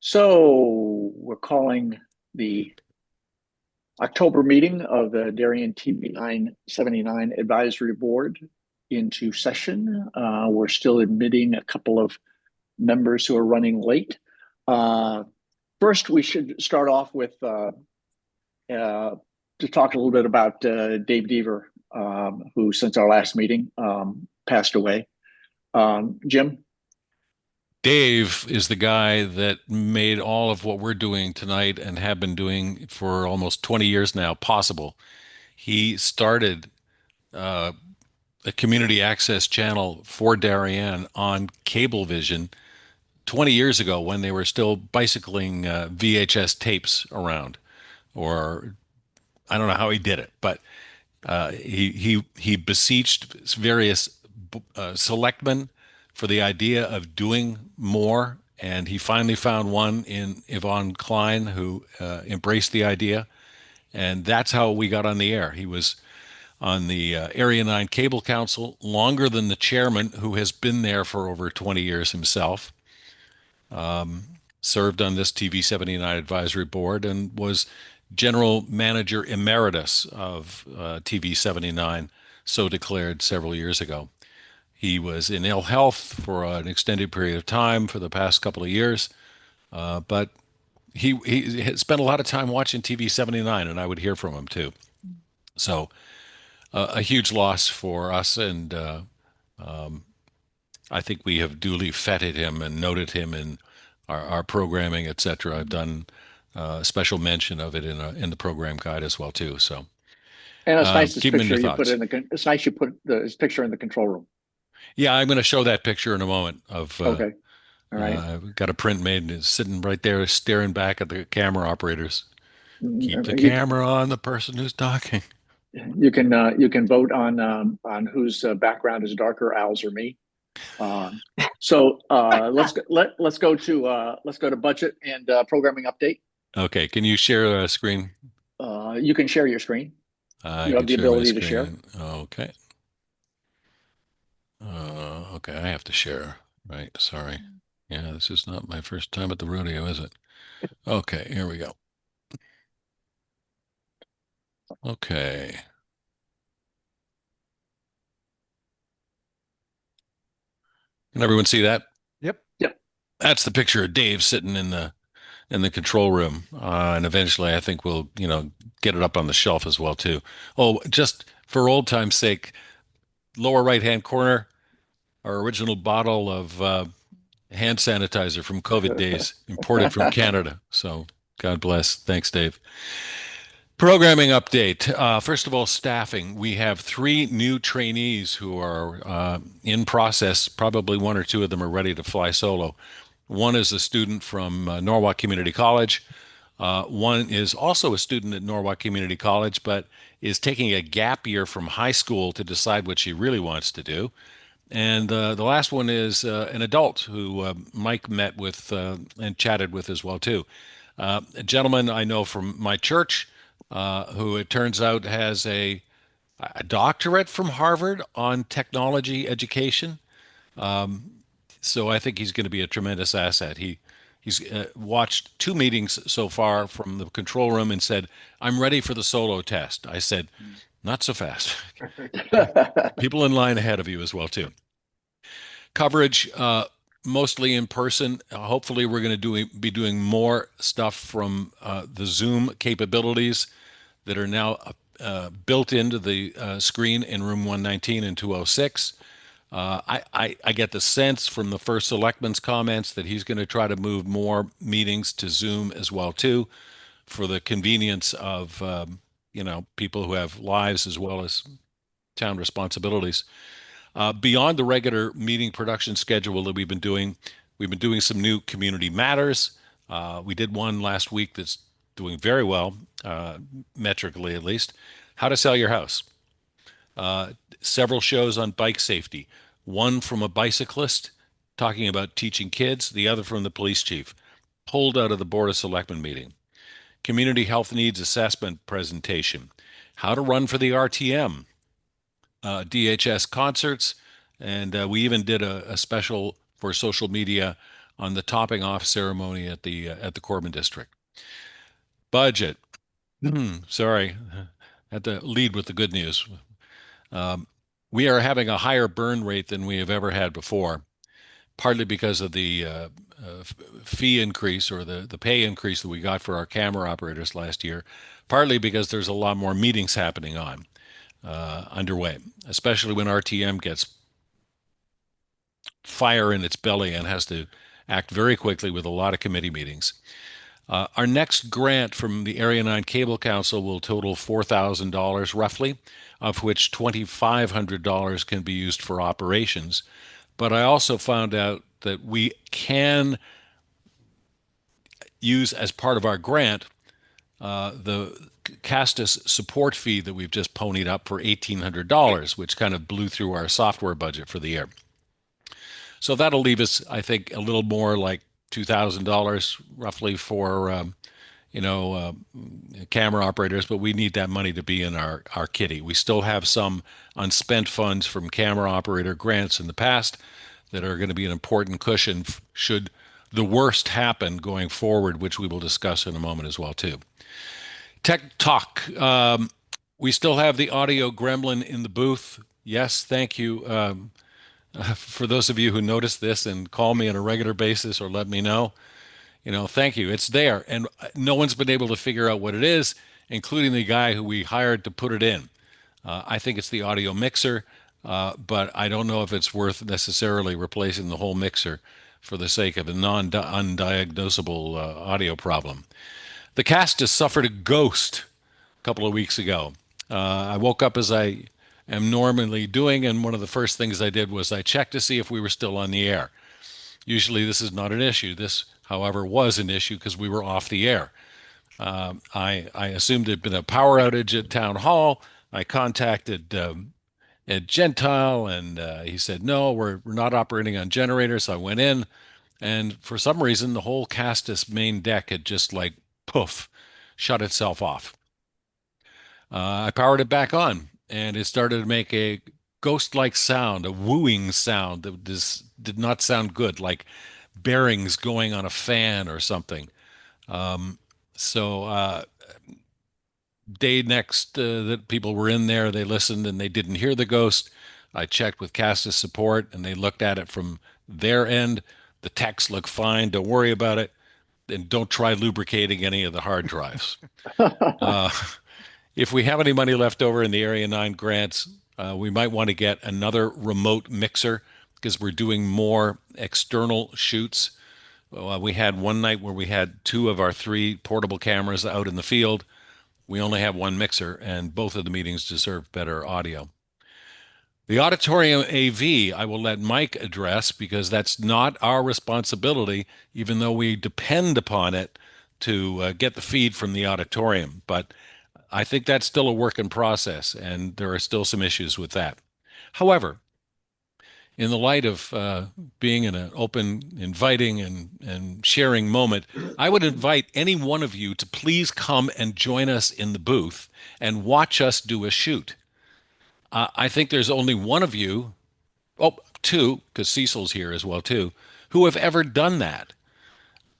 So we're calling the October meeting of the Darien TV979 Advisory Board into session. We're still admitting a couple of members who are running late. First, we should start off with to talk a little bit about Dave Deaver, who since our last meeting passed away. Jim? Dave is the guy that made all of what we're doing tonight and have been doing for almost 20 years now possible. He started uh, a community access channel for Darien on Cablevision 20 years ago when they were still bicycling VHS tapes around. Or I don't know how he did it, but he beseeched various selectmen for the idea of doing more, and he finally found one in Yvonne Klein who embraced the idea, and that's how we got on the air. He was on the Area 9 Cable Council longer than the chairman, who has been there for over 20 years himself. Served on this TV79 Advisory Board and was general manager emeritus of TV79, so declared several years ago. He was in ill health for an extended period of time for the past couple of years, but he had spent a lot of time watching TV79, and I would hear from him too. So a huge loss for us, and I think we have duly feted him and noted him in our programming, etc. I've done a special mention of it in the program guide as well too. So And it's nice this keep him in picture your you put thoughts. in the. It's nice you put his picture in the control room. Yeah, I'm going to show that picture in a moment of Okay, all right. I've got a print made and it's sitting right there staring back at the camera operators. Keep the You camera on the person who's talking. you can vote on whose background is darker, Al's or me. Um, let's go to budget and programming update. Okay, can you share a screen? You can share your screen. I You have can the share my ability to share. screen. Okay. Okay, I have to share. Right, sorry. Yeah, this is not my first time at the rodeo, is it? Okay, here we go. Okay. Can everyone see that? Yep. Yep. That's the picture of Dave sitting in the control room. And eventually I think we'll, get it up on the shelf as well too. Oh, just for old time's sake, lower right-hand corner, our original bottle of hand sanitizer from COVID days, imported from Canada. So God bless. Thanks, Dave. Programming update. First of all, staffing. We have three new trainees who are in process. Probably one or two of them are ready to fly solo. One is a student from Norwalk Community College. One is also a student at Norwalk Community College, but is taking a gap year from high school to decide what she really wants to do. And the last one is an adult who Mike met with and chatted with as well too. A gentleman I know from my church, who it turns out has a doctorate from Harvard on technology education. So I think he's going to be a tremendous asset. He's watched two meetings so far from the control room and said, "I'm ready for the solo test." I said, "Not so fast. People in line ahead of you as well too." Coverage, mostly in person. Hopefully, we're going to be doing more stuff from the Zoom capabilities that are now built into the screen in room 119 and 206. I get the sense from the first selectman's comments that he's going to try to move more meetings to Zoom as well too, for the convenience of people who have lives as well as town responsibilities. Beyond the regular meeting production schedule that we've been doing some new community matters. We did one last week that's doing very well, metrically at least. How to sell your house. Several shows on bike safety. One from a bicyclist talking about teaching kids, the other from the police chief, pulled out of the Board of Selectmen meeting. Community health needs assessment presentation. How to run for the RTM. DHS concerts, and we even did a special for social media on the topping off ceremony at the Corbin District. Budget. Sorry, had to lead with the good news. We are having a higher burn rate than we have ever had before, partly because of the fee increase or the pay increase that we got for our camera operators last year, partly because there's a lot more meetings happening underway, especially when RTM gets fire in its belly and has to act very quickly with a lot of committee meetings. Our next grant from the Area 9 Cable Council will total $4,000 roughly, of which $2,500 can be used for operations. But I also found out that we can use as part of our grant the Castus support fee that we've just ponied up for $1,800, which kind of blew through our software budget for the year. So that'll leave us, I think, a little more like $2,000 roughly for camera operators, but we need that money to be in our kitty. We still have some unspent funds from camera operator grants in the past that are going to be an important cushion should the worst happen going forward, which we will discuss in a moment as well too. Tech talk. We still have the audio gremlin in the booth. Yes, thank you. For those of you who notice this and call me on a regular basis or let me know, thank you. It's there, and no one's been able to figure out what it is, including the guy who we hired to put it in. I think it's the audio mixer, but I don't know if it's worth necessarily replacing the whole mixer for the sake of a undiagnosable audio problem. The cast has suffered a ghost a couple of weeks ago. I woke up as I am normally doing, and one of the first things I did was I checked to see if we were still on the air. Usually this is not an issue. This, however, was an issue because we were off the air. I assumed there'd been a power outage at Town Hall. I contacted Ed Gentile, and he said, no, we're not operating on generators. So I went in, and for some reason, the whole Castus main deck had just like, poof, shut itself off. I powered it back on, and it started to make a ghost-like sound, a wooing sound that did not sound good, like bearings going on a fan or something. Day next that people were in there, they listened and they didn't hear the ghost. I checked with Castus support, and they looked at it from their end. The techs look fine. Don't worry about it. And don't try lubricating any of the hard drives. If we have any money left over in the Area 9 grants, we might want to get another remote mixer because we're doing more external shoots. We had one night where we had 2 of our 3 portable cameras out in the field. We only have 1 mixer, and both of the meetings deserve better audio. The auditorium AV, I will let Mike address because that's not our responsibility, even though we depend upon it to get the feed from the auditorium. But I think that's still a work in process, and there are still some issues with that. However, in the light of being in an open, inviting, and sharing moment, I would invite any one of you to please come and join us in the booth and watch us do a shoot. I think there's only one of you, 2, because Cecil's here as well too, who have ever done that.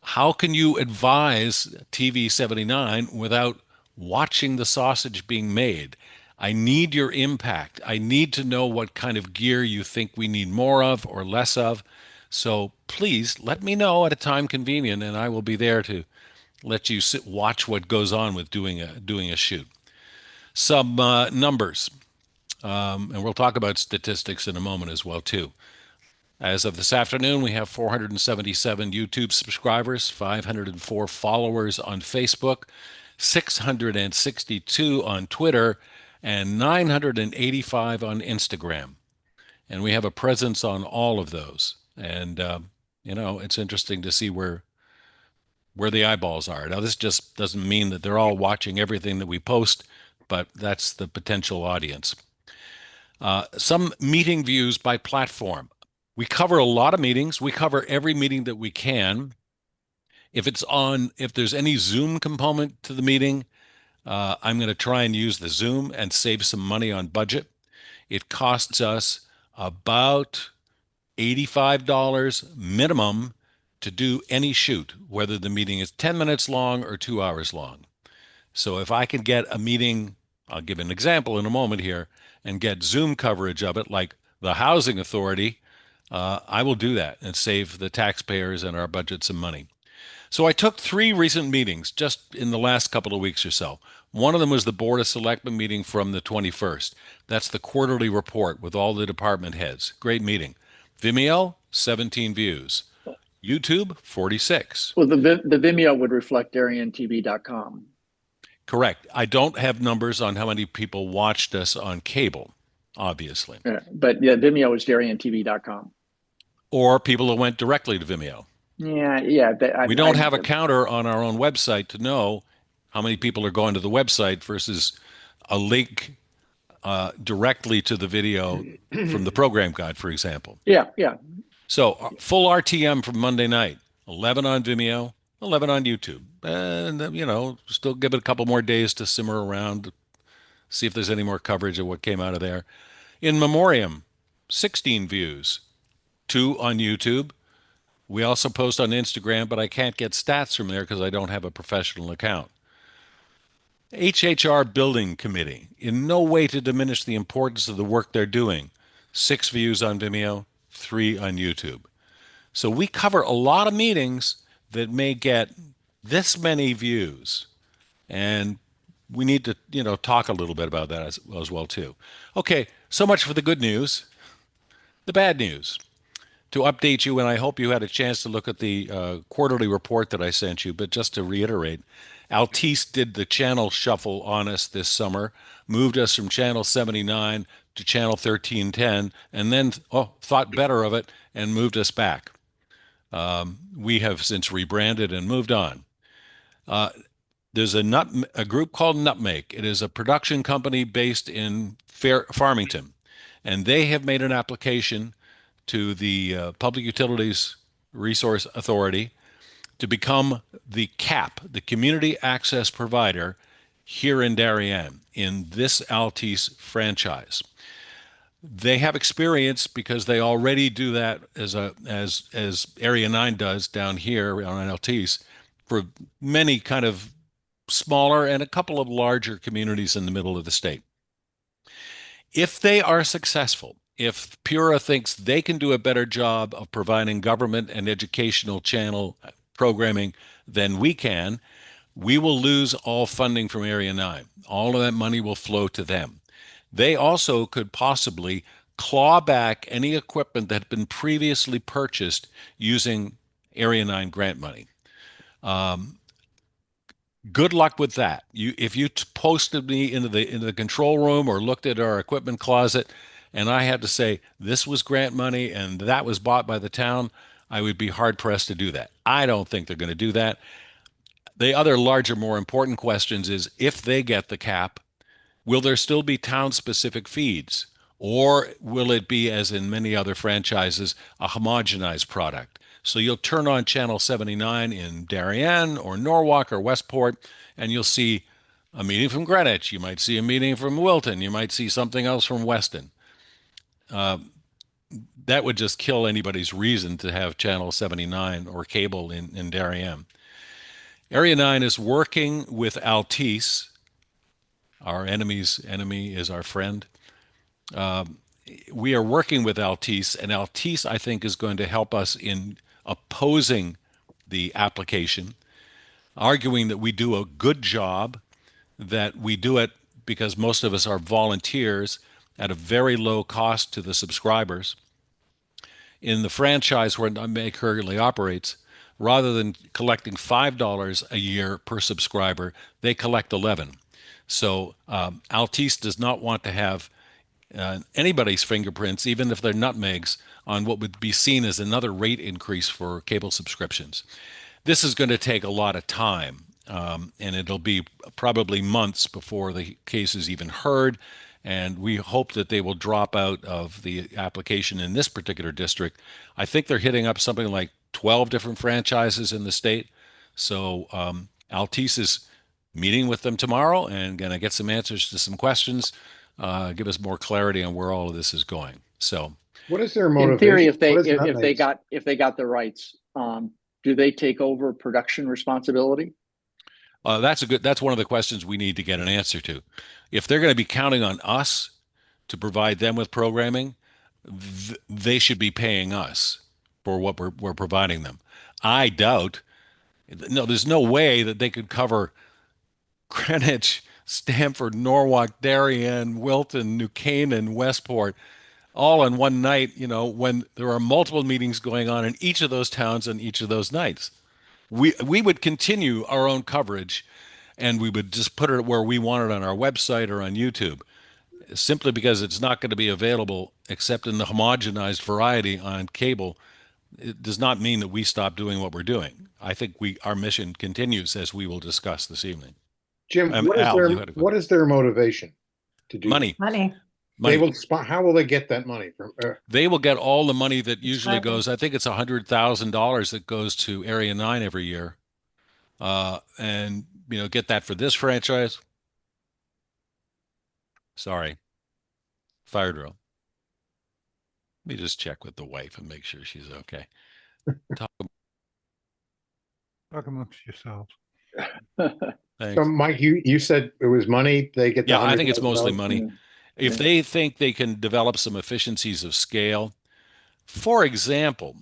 How can you advise TV79 without watching the sausage being made? I need your impact. I need to know what kind of gear you think we need more of or less of. So please let me know at a time convenient, and I will be there to let you watch what goes on with doing a shoot. Some numbers, and we'll talk about statistics in a moment as well too. As of this afternoon, we have 477 YouTube subscribers, 504 followers on Facebook, 662 on Twitter, and 985 on Instagram. And we have a presence on all of those. And, it's interesting to see where the eyeballs are. Now, this just doesn't mean that they're all watching everything that we post, but that's the potential audience. Some meeting views by platform. We cover a lot of meetings. We cover every meeting that we can. If there's any Zoom component to the meeting, I'm going to try and use the Zoom and save some money on budget. It costs us about $85 minimum to do any shoot, whether the meeting is 10 minutes long or 2 hours long. So if I can get a meeting, I'll give an example in a moment here, and get Zoom coverage of it, like the Housing Authority, I will do that and save the taxpayers and our budget some money. So I took 3 recent meetings just in the last couple of weeks or so. One of them was the Board of Selectmen meeting from the 21st. That's the quarterly report with all the department heads. Great meeting. Vimeo, 17 views. YouTube, 46. Well, the Vimeo would reflect DarienTV.com. Correct. I don't have numbers on how many people watched us on cable, obviously. But yeah, Vimeo is DarienTV.com. Or people who went directly to Vimeo. Yeah. We don't have a counter on our own website to know how many people are going to the website versus a link directly to the video from the program guide, for example. Yeah. So full RTM from Monday night, 11 on Vimeo, 11 on YouTube. And, still give it a couple more days to simmer around, see if there's any more coverage of what came out of there. In Memoriam, 16 views, 2 on YouTube. We also post on Instagram, but I can't get stats from there because I don't have a professional account. HHR Building Committee, in no way to diminish the importance of the work they're doing. 6 views on Vimeo, 3 on YouTube. So we cover a lot of meetings that may get this many views. And we need to, talk a little bit about that as well, too. Okay, so much for the good news. The bad news. To update you, and I hope you had a chance to look at the quarterly report that I sent you, but just to reiterate, Altice did the channel shuffle on us this summer, moved us from channel 79 to channel 1310, and then thought better of it and moved us back. We have since rebranded and moved on. There's a group called Nutmeg. It is a production company based in Farmington, and they have made an application to the Public Utilities Resource Authority to become the CAP, the Community Access Provider, here in Darien, in this Altice franchise. They have experience because they already do that as Area 9 does down here on Altice for many kind of smaller and a couple of larger communities in the middle of the state. If they are successful, if Pura thinks they can do a better job of providing government and educational channel programming than we can, we will lose all funding from Area 9. All of that money will flow to them. They also could possibly claw back any equipment that had been previously purchased using Area 9 grant money. Good luck with that. If you posted me into the control room or looked at our equipment closet, and I had to say this was grant money and that was bought by the town, I would be hard pressed to do that. I don't think they're going to do that. The other larger, more important questions is if they get the cap, will there still be town-specific feeds? Or will it be, as in many other franchises, a homogenized product? So you'll turn on channel 79 in Darien or Norwalk or Westport, and you'll see a meeting from Greenwich. You might see a meeting from Wilton. You might see something else from Weston. That would just kill anybody's reason to have channel 79 or cable in Darien. Area 9 is working with Altice. Our enemy's enemy is our friend. We are working with Altice, and Altice, I think, is going to help us in opposing the application, arguing that we do a good job, that we do it because most of us are volunteers at a very low cost to the subscribers. In the franchise where Nutmeg currently operates, rather than collecting $5 a year per subscriber, they collect 11. So Altice does not want to have anybody's fingerprints, even if they're Nutmegs, on what would be seen as another rate increase for cable subscriptions. This is going to take a lot of time, and it'll be probably months before the case is even heard. And we hope that they will drop out of the application in this particular district. I think they're hitting up something like 12 different franchises in the state. So Altice is meeting with them tomorrow and going to get some answers to some questions, give us more clarity on where all of this is going. So what is their motivation? In theory, if they got the rights, do they take over production responsibility? That's one of the questions we need to get an answer to. If they're going to be counting on us to provide them with programming, they should be paying us for what we're providing them. I doubt, no, there's no way that they could cover Greenwich, Stamford, Norwalk, Darien, Wilton, New Canaan, Westport, all in one night, when there are multiple meetings going on in each of those towns on each of those nights. We would continue our own coverage, and we would just put it where we want it on our website or on YouTube, simply because it's not going to be available except in the homogenized variety on cable. It does not mean that we stop doing what we're doing. I think our mission continues, as we will discuss this evening. Jim, Al, you had a question. what is their motivation to do Money. Money. They will how will they get that money from? They will get all the money that usually goes. I think it's $100,000 that goes to Area 9 every year, and get that for this franchise. Sorry, fire drill. Let me just check with the wife and make sure she's okay. Talk amongst yourselves. Thanks. So, Mike, you said it was money. They get. Yeah, I think it's mostly money. Yeah. If they think they can develop some efficiencies of scale, for example,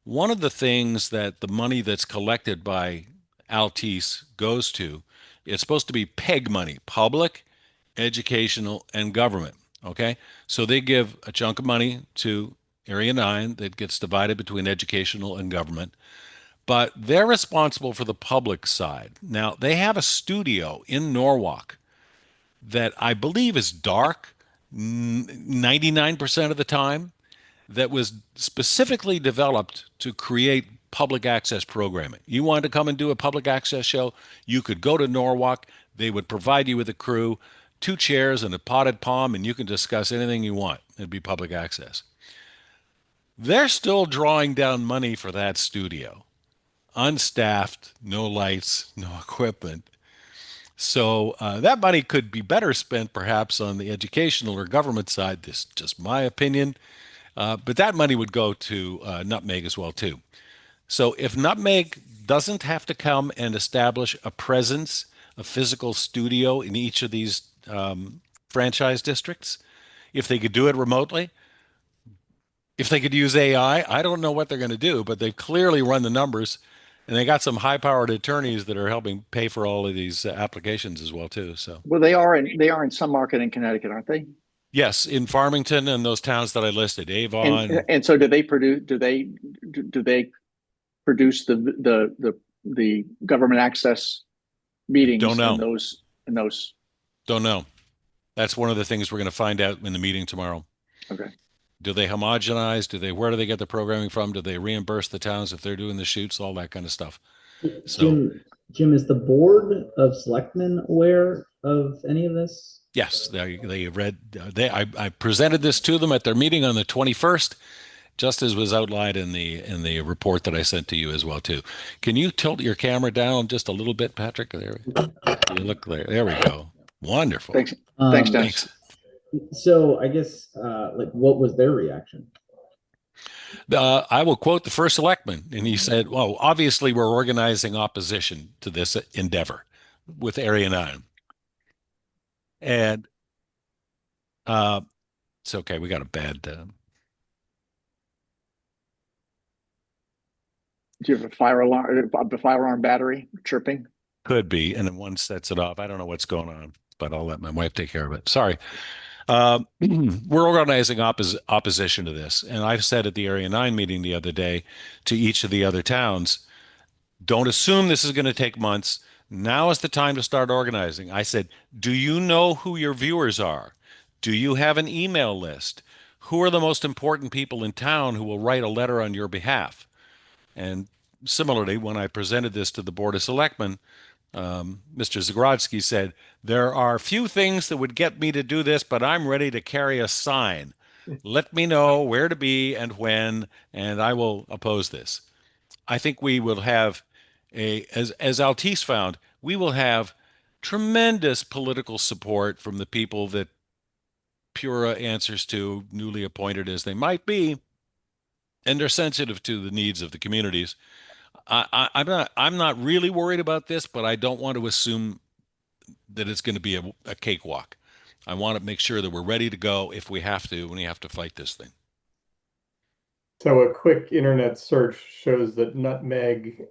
one of the things that the money that's collected by Altice goes to, it's supposed to be PEG money, public, educational, and government. Okay, so they give a chunk of money to Area 9 that gets divided between educational and government, but they're responsible for the public side. Now, they have a studio in Norwalk that I believe is dark 99% of the time, that was specifically developed to create public access programming. You wanted to come and do a public access show, you could go to Norwalk. They would provide you with a crew, 2 chairs and a potted palm, and you can discuss anything you want. It'd be public access. They're still drawing down money for that studio. Unstaffed, no lights, no equipment. So that money could be better spent perhaps on the educational or government side. This is just my opinion. But that money would go to Nutmeg as well, too. So if Nutmeg doesn't have to come and establish a presence, a physical studio in each of these franchise districts, if they could do it remotely, if they could use AI, I don't know what they're going to do, but they've clearly run the numbers, and they got some high-powered attorneys that are helping pay for all of these applications as well, too. So, Well, they are in some market in Connecticut, aren't they? yes, in Farmington and those towns that I listed, Avon. And so do they produce the government access meetings Don't know. in those? Don't know. That's one of the things we're going to find out in the meeting tomorrow. Okay. Do they homogenize? Where do they get the programming from? Do they reimburse the towns if they're doing the shoots? All that kind of stuff. So, Jim, is the board of selectmen aware of any of this? yes, they read. I presented this to them at their meeting on the 21st, just as was outlined in the report that I sent to you as well too. Can you tilt your camera down just a little bit, Patrick? There, you look there. There we go. Wonderful. Thanks, Dennis. Thanks. So I guess, what was their reaction? I will quote the first selectman, and he said, well, obviously we're organizing opposition to this endeavor with Area 9. And it's okay. We got a bad... Do you have a fire alarm battery chirping? Could be, and then one sets it off. I don't know what's going on, but I'll let my wife take care of it. Sorry. We're organizing opposition to this. And I've said at the Area 9 meeting the other day to each of the other towns, don't assume this is going to take months. Now is the time to start organizing. I said, do you know who your viewers are? Do you have an email list? Who are the most important people in town who will write a letter on your behalf? And similarly, when I presented this to the Board of Selectmen, Mr. Zagrodzky said, there are few things that would get me to do this, but I'm ready to carry a sign. Let me know where to be and when, and I will oppose this. I think we will have as Altice found, we will have tremendous political support from the people that Pura answers to, newly appointed as they might be, and they're sensitive to the needs of the communities. I'm not really worried about this, but I don't want to assume that it's going to be a cakewalk. I want to make sure that we're ready to go if we have to, when we have to fight this thing. So a quick internet search shows that Nutmeg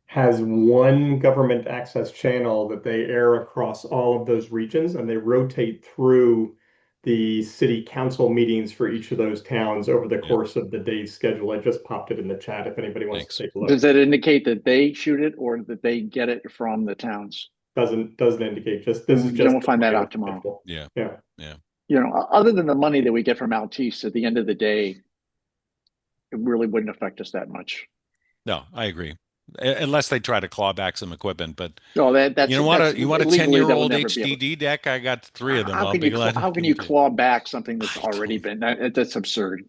has one government access channel that they air across all of those regions, and they rotate through the city council meetings for each of those towns over the course of the day's schedule. I just popped it in the chat if anybody wants to take a look. Does that indicate that they shoot it or that they get it from the towns? Doesn't indicate. Just this is just. Then we'll find that out tomorrow. Yeah. You know, other than the money that we get from Altice, at the end of the day, it really wouldn't affect us that much. No, I agree. Unless they try to claw back some equipment, but no, that's you want a 10-year-old HDD deck? I got 3 of them. How can you claw back something that's already been? That's absurd.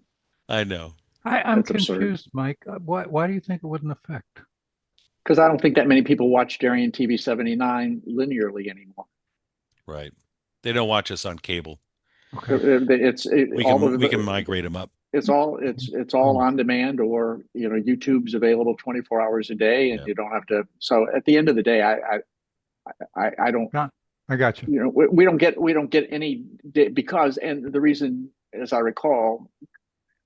I know. I'm That's absurd. confused, Mike. Why do you think it wouldn't affect? Because I don't think that many people watch Darien TV 79 linearly anymore. Right. They don't watch us on cable. Okay. We can migrate them up. It's all on demand, or YouTube's available 24 hours a day, and you don't have to. So at the end of the day, I don't. I got you. We don't get any because, and the reason, as I recall,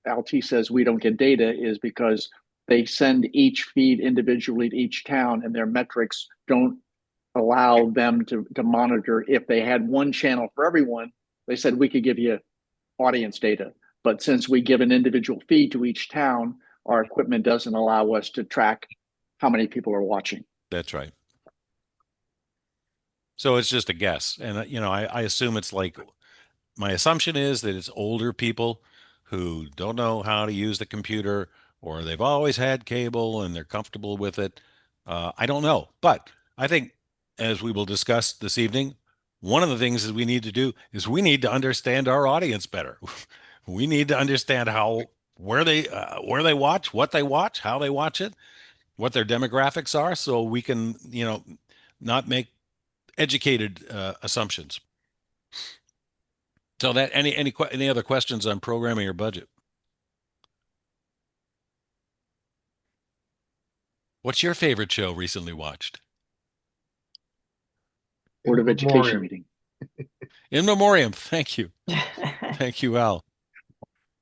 Altice says we don't get data is because they send each feed individually to each town, and their metrics don't allow them to monitor. If they had one channel for everyone, they said we could give you audience data. But since we give an individual feed to each town, our equipment doesn't allow us to track how many people are watching. That's right. So it's just a guess. And, I assume it's like, my assumption is that it's older people who don't know how to use the computer, or they've always had cable and they're comfortable with it. I don't know. But I think, as we will discuss this evening, one of the things that we need to do is we need to understand our audience better. We need to understand where they watch, what they watch, how they watch it, what their demographics are, so we can, not make educated assumptions. So that any other questions on programming or budget? What's your favorite show recently watched? Board of Education meeting. In Memoriam. Thank you. Thank you, Al.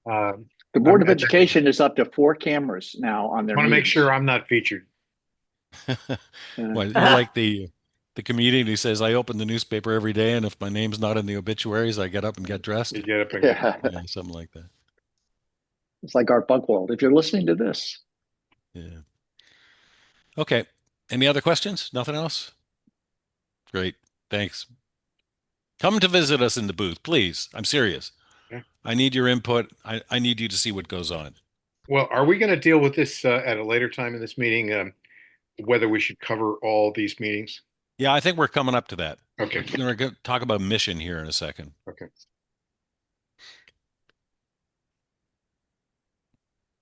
The Board of Education is up to 4 cameras now on their. I want to make sure I'm not featured. Well, you're like the comedian who says, I open the newspaper every day, and if my name's not in the obituaries, I get up and get dressed. You get up and Yeah, something like that. It's like Art Buchwald. If you're listening to this. Yeah. Okay. Any other questions? Nothing else? Great. Thanks. Come to visit us in the booth, please. I'm serious. Yeah. I need your input. I need you to see what goes on. Well, are we going to deal with this at a later time in this meeting? Whether we should cover all these meetings? Yeah, I think we're coming up to that. Okay. We're going to talk about mission here in a second. Okay.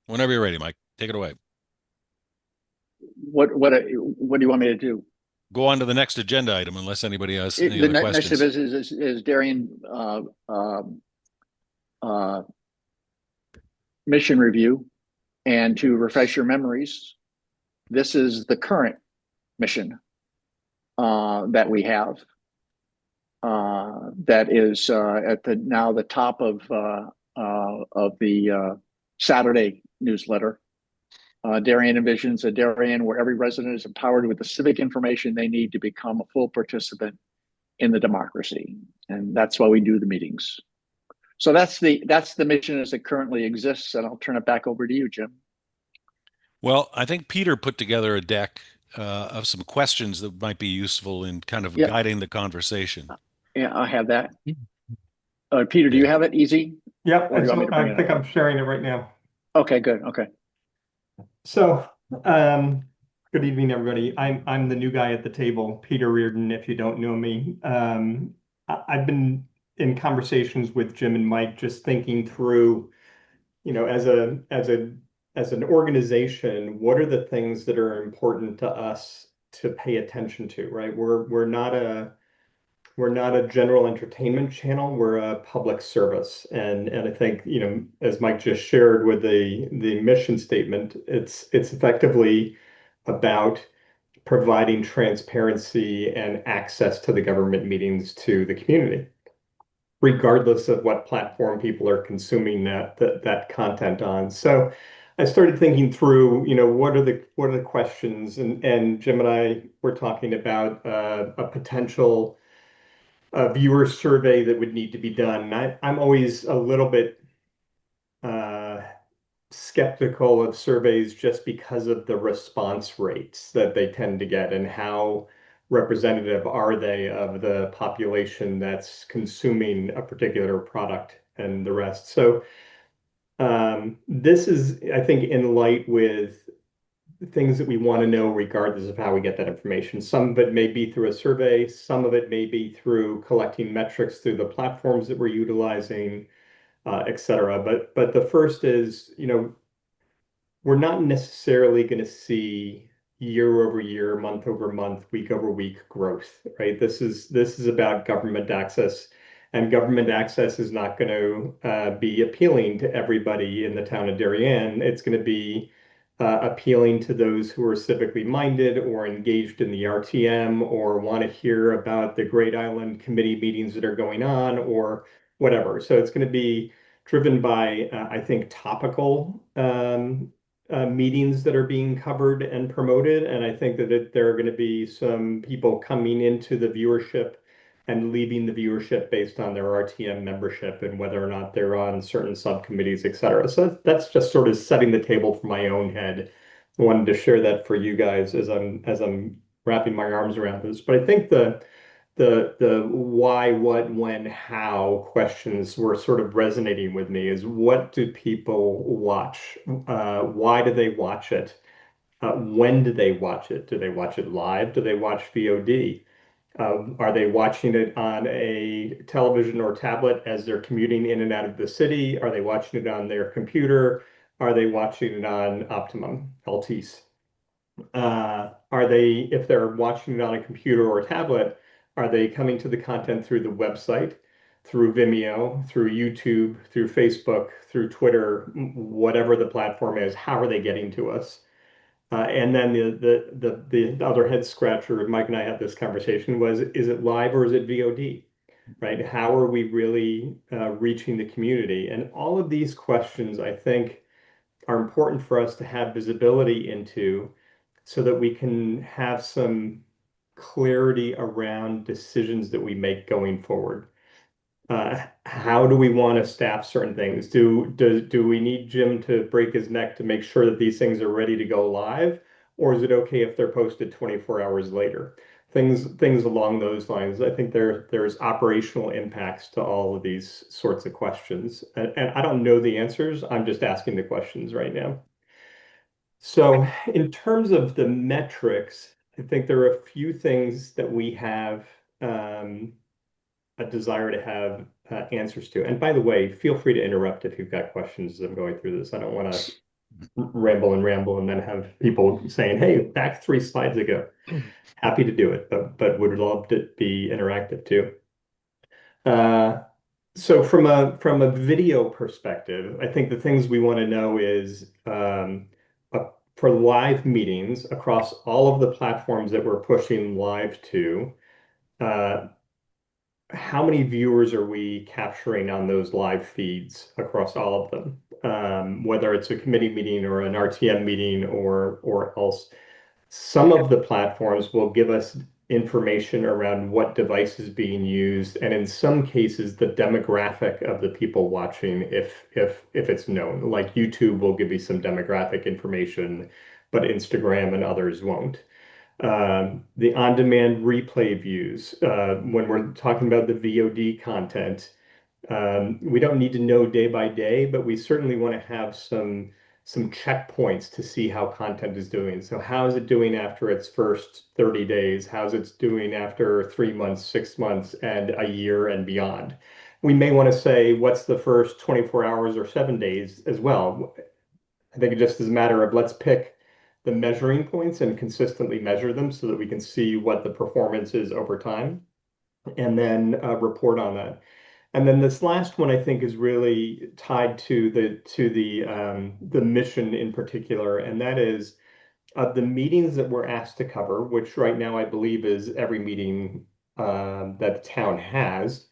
Whenever you're ready, Mike, take it away. What do you want me to do? Go on to the next agenda item, unless anybody has any other questions. Next is Darien mission review, and to refresh your memories, this is the current mission that we have. That is at the top of the Saturday newsletter. Darien envisions a Darien where every resident is empowered with the civic information they need to become a full participant in the democracy, and that's why we do the meetings. So that's the mission as it currently exists, and I'll turn it back over to you, Jim. Well, I think Peter put together a deck of some questions that might be useful in kind of guiding the conversation. Yeah, I have that. Peter, do you have it easy? Yeah, I think I'm sharing it right now. Okay, good. Okay. So, good evening, everybody. I'm the new guy at the table, Peter Reardon, if you don't know me. I've been in conversations with Jim and Mike, just thinking through, as an organization, what are the things that are important to us to pay attention to, right? We're not we're not a general entertainment channel, we're a public service. And I think, as Mike just shared with the mission statement, it's effectively about providing transparency and access to the government meetings to the community, regardless of what platform people are consuming that content on. So I started thinking through, what are the questions, and Jim and I were talking about a potential viewer survey that would need to be done. And I'm always a little bit skeptical of surveys just because of the response rates that they tend to get and how representative are they of the population that's consuming a particular product and the rest. So this is, I think, in light with things that we want to know regardless of how we get that information. Some of it may be through a survey, some of it may be through collecting metrics through the platforms that we're utilizing, et cetera. But the first is, we're not necessarily going to see year over year, month over month, week over week growth, right? This is about government access, and government access is not going to be appealing to everybody in the town of Darien. It's going to be appealing to those who are civically minded or engaged in the RTM or want to hear about the Great Island Committee meetings that are going on or whatever. So it's going to be driven by, I think, topical meetings that are being covered and promoted. And I think that there are going to be some people coming into the viewership and leaving the viewership based on their RTM membership and whether or not they're on certain subcommittees, et cetera. So that's just sort of setting the table for my own head. I wanted to share that for you guys as I'm wrapping my arms around this. But I think the why, what, when, how questions were sort of resonating with me is, what do people watch? Why do they watch it? When do they watch it? Do they watch it live? Do they watch VOD? Are they watching it on a television or tablet as they're commuting in and out of the city? Are they watching it on their computer? Are they watching it on Optimum, Altice? If they're watching it on a computer or a tablet, are they coming to the content through the website, through Vimeo, through YouTube, through Facebook, through Twitter, whatever the platform is? How are they getting to us? And then the other head scratcher, Mike and I had this conversation, was, is it live or is it VOD? Right? How are we really reaching the community? And all of these questions, I think, are important for us to have visibility into so that we can have some clarity around decisions that we make going forward. How do we want to staff certain things? Do we need Jim to break his neck to make sure that these things are ready to go live? Or is it okay if they're posted 24 hours later? Things along those lines. I think there's operational impacts to all of these sorts of questions. And I don't know the answers. I'm just asking the questions right now. So in terms of the metrics, I think there are a few things that we have a desire to have answers to. And by the way, feel free to interrupt if you've got questions as I'm going through this. I don't want to ramble and then have people saying, hey, back 3 slides ago. Happy to do it, but would love to be interactive too. So from a video perspective, I think the things we want to know is for live meetings across all of the platforms that we're pushing live to, how many viewers are we capturing on those live feeds across all of them? Whether it's a committee meeting or an RTM meeting or else. Some of the platforms will give us information around what device is being used, and in some cases, the demographic of the people watching, if it's known. Like YouTube will give you some demographic information, but Instagram and others won't. The on-demand replay views, when we're talking about the VOD content, we don't need to know day by day, but we certainly want to have some checkpoints to see how content is doing. So how is it doing after its first 30 days? How's it doing after 3 months, 6 months, and a year and beyond? We may want to say, what's the first 24 hours or 7 days as well? I think it just is a matter of, let's pick the measuring points and consistently measure them so that we can see what the performance is over time. and then report on that. And then this last one I think is really tied to the mission in particular, and that is the meetings that we're asked to cover, which right now I believe is every meeting that the town has.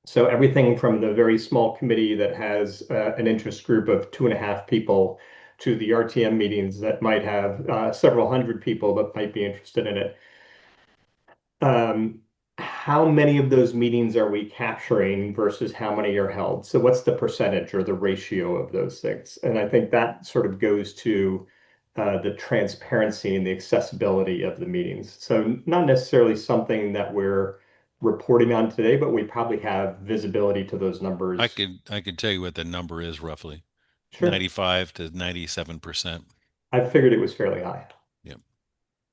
So everything from the very small committee that has an interest group of 2.5 people to the RTM meetings that might have several hundred people that might be interested in it. How many of those meetings are we capturing versus how many are held? So what's the percentage or the ratio of those things? And I think that sort of goes to the transparency and the accessibility of the meetings. So not necessarily something that we're reporting on today, but we probably have visibility to those numbers. I could tell you what the number is roughly. Sure. 95 to 97%. I figured it was fairly high. Yep.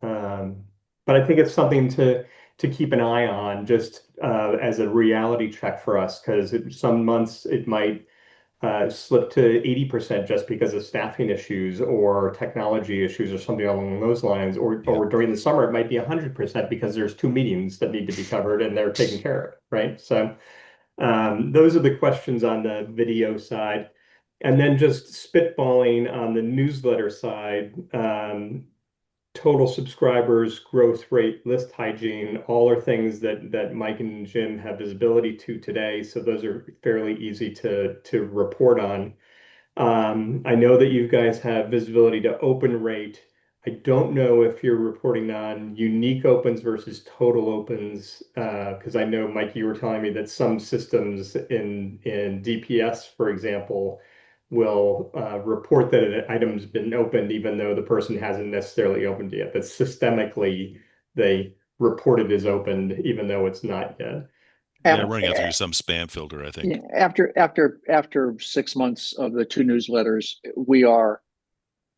But I think it's something to keep an eye on, just as a reality check for us, because some months it might slip to 80% just because of staffing issues or technology issues or something along those lines, or during the summer it might be 100% because there's 2 meetings that need to be covered and they're taken care of, right? So those are the questions on the video side. And then just spitballing on the newsletter side, total subscribers, growth rate, list hygiene, all are things that Mike and Jim have visibility to today. So those are fairly easy to report on. I know that you guys have visibility to open rate. I don't know if you're reporting on unique opens versus total opens, because I know, Mike, you were telling me that some systems in DPS, for example, will report that an item's been opened even though the person hasn't necessarily opened it yet. But systemically, they report it as opened even though it's not yet. They're running it through some spam filter, I think. After 6 months of the 2 newsletters, we are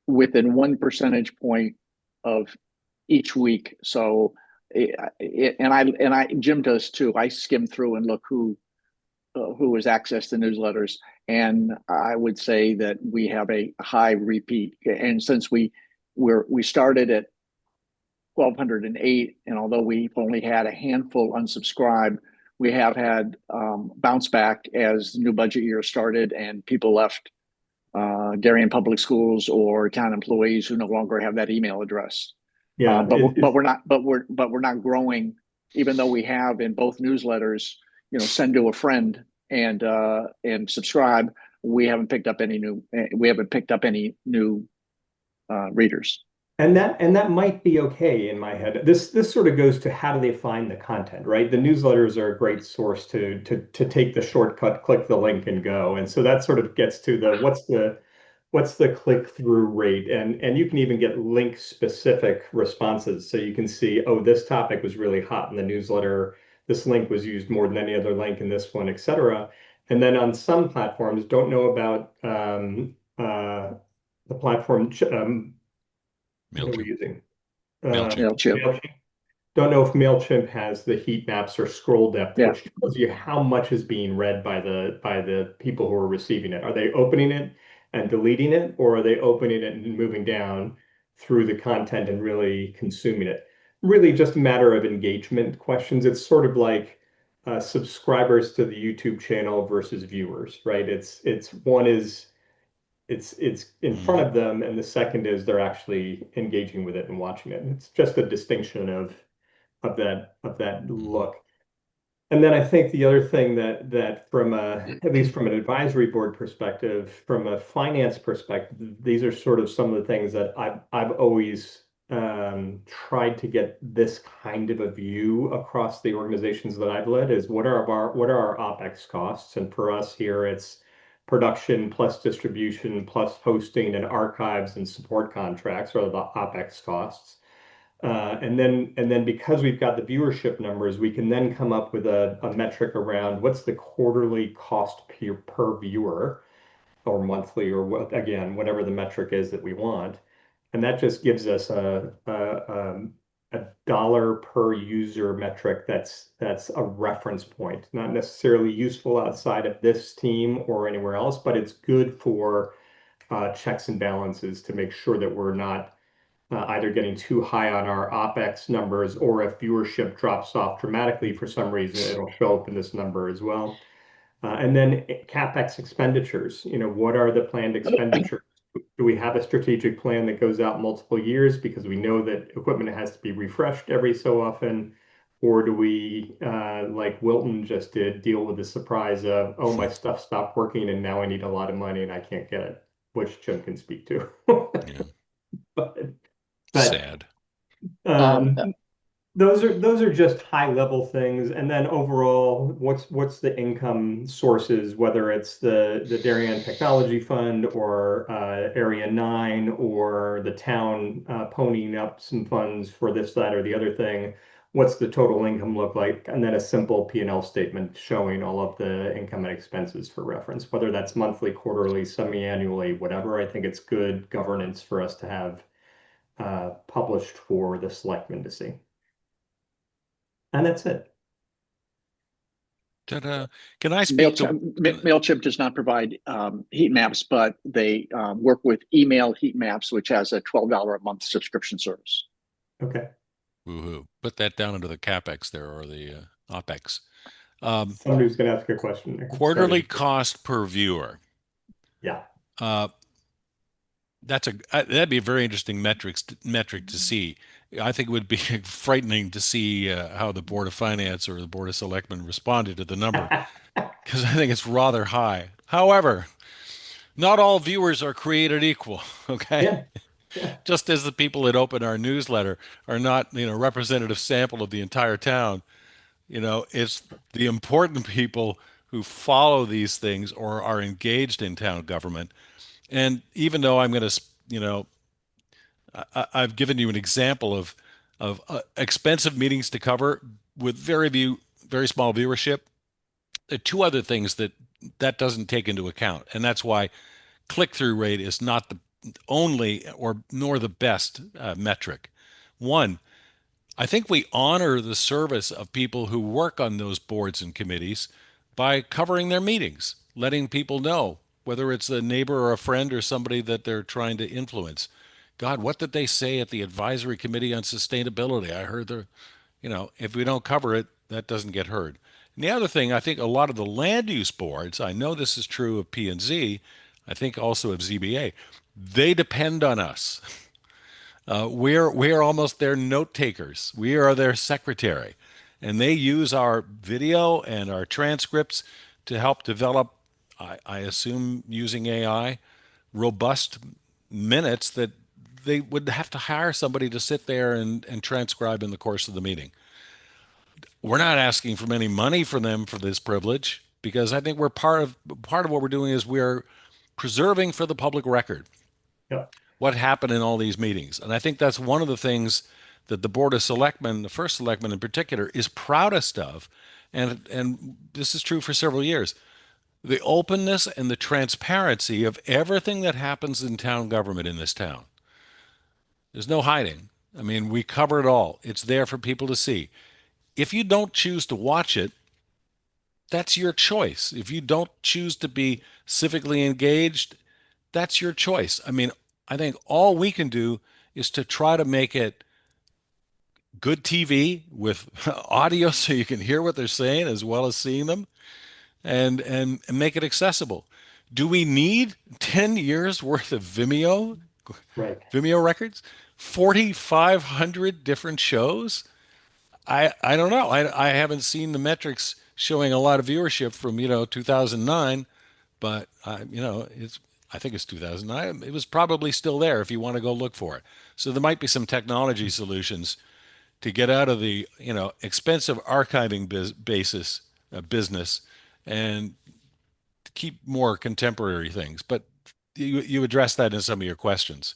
within 1 percentage point of each week. So, Jim does too. I skim through and look who has accessed the newsletters, and I would say that we have a high repeat. And since we started at 1,208, and although we've only had a handful unsubscribe, we have had bounce back as the new budget year started and people left Darien Public Schools or town employees who no longer have that email address. Yeah, but we're not growing, even though we have in both newsletters, send to a friend and subscribe. We haven't picked up any new readers. And that might be okay in my head. This sort of goes to how do they find the content, right? The newsletters are a great source to take the shortcut, click the link and go. And so that sort of gets to what's the click-through rate, and you can even get link specific responses. So you can see, oh, this topic was really hot in the newsletter. This link was used more than any other link in this one, etc. And then on some platforms, don't know about the platform. What are we using? MailChimp. Don't know if MailChimp has the heat maps or scroll depth, which tells you how much is being read by the people who are receiving it. Are they opening it and deleting it, or are they opening it and moving down through the content and really consuming it? Really just a matter of engagement questions. It's sort of like subscribers to the YouTube channel versus viewers, right? It's one is it's in front of them, and the second is they're actually engaging with it and watching it. It's just a distinction of that look. And then I think the other thing that from at least from an advisory board perspective, from a finance perspective, these are sort of some of the things that I've always tried to get this kind of a view across the organizations that I've led, is what are our OpEx costs? And for us here, it's production plus distribution plus hosting and archives and support contracts are the OpEx costs. And then because we've got the viewership numbers, we can then come up with a metric around what's the quarterly cost per viewer, or monthly, or whatever the metric is that we want. And that just gives us a dollar per user metric that's a reference point, not necessarily useful outside of this team or anywhere else, but it's good for checks and balances to make sure that we're not either getting too high on our OpEx numbers, or if viewership drops off dramatically for some reason, it'll show up in this number as well. And then CapEx expenditures, what are the planned expenditures? Do we have a strategic plan that goes out multiple years because we know that equipment has to be refreshed every so often? Or do we, like Wilton just did, deal with the surprise of, oh, my stuff stopped working and now I need a lot of money and I can't get it, which Jim can speak to. Yeah. But Sad. those are just high level things. And then overall, what's the income sources, whether it's the Darien Technology Fund or Area 9 or the town ponying up some funds for this, that, or the other thing. What's the total income look like? And then a simple P&L statement showing all of the income and expenses for reference, whether that's monthly, quarterly, semi-annually, whatever. I think it's good governance for us to have published for the selectmen to see. And that's it. Ta-da. Can I speak to MailChimp does not provide heat maps, but they work with email heat maps, which has a $12 a month subscription service. Okay. Woohoo. Put that down into the CapEx there, or the OpEx. Somebody's going to ask a question there. Quarterly cost per viewer. Yeah. That'd be a very interesting metric to see. I think it would be frightening to see how the Board of Finance or the Board of Selectmen responded to the number, because I think it's rather high. However, not all viewers are created equal. Okay. Yeah. Yeah. Just as the people that open our newsletter are not, representative sample of the entire town, it's the important people who follow these things or are engaged in town government. And even though I'm going to, I've given you an example of expensive meetings to cover with very small viewership. There are two other things that doesn't take into account, and that's why click-through rate is not the only nor the best metric. One, I think we honor the service of people who work on those boards and committees by covering their meetings, letting people know, whether it's a neighbor or a friend or somebody that they're trying to influence. God, what did they say at the Advisory Committee on Sustainability? I heard if we don't cover it, that doesn't get heard. And the other thing, I think a lot of the land use boards, I know this is true of P&Z, I think also of ZBA, they depend on us. We're almost their note takers. We are their secretary, and they use our video and our transcripts to help develop, I assume using AI, robust minutes that they would have to hire somebody to sit there and transcribe in the course of the meeting. We're not asking for any money from them for this privilege, because I think we're part of what we're doing is we're preserving for the public record what happened in all these meetings. And I think that's one of the things that the Board of Selectmen, the first selectman in particular, is proudest of. And this is true for several years. The openness and the transparency of everything that happens in town government in this town. There's no hiding. I mean, we cover it all. It's there for people to see. If you don't choose to watch it, that's your choice. If you don't choose to be civically engaged, that's your choice. I mean, I think all we can do is to try to make it good TV with audio so you can hear what they're saying as well as seeing them, and make it accessible. Do we need 10 years worth of Vimeo records? 4,500 different shows? I don't know. I haven't seen the metrics showing a lot of viewership from 2009, but I think it's 2009. It was probably still there if you want to go look for it. So there might be some technology solutions to get out of the expensive archiving business and to keep more contemporary things. But you addressed that in some of your questions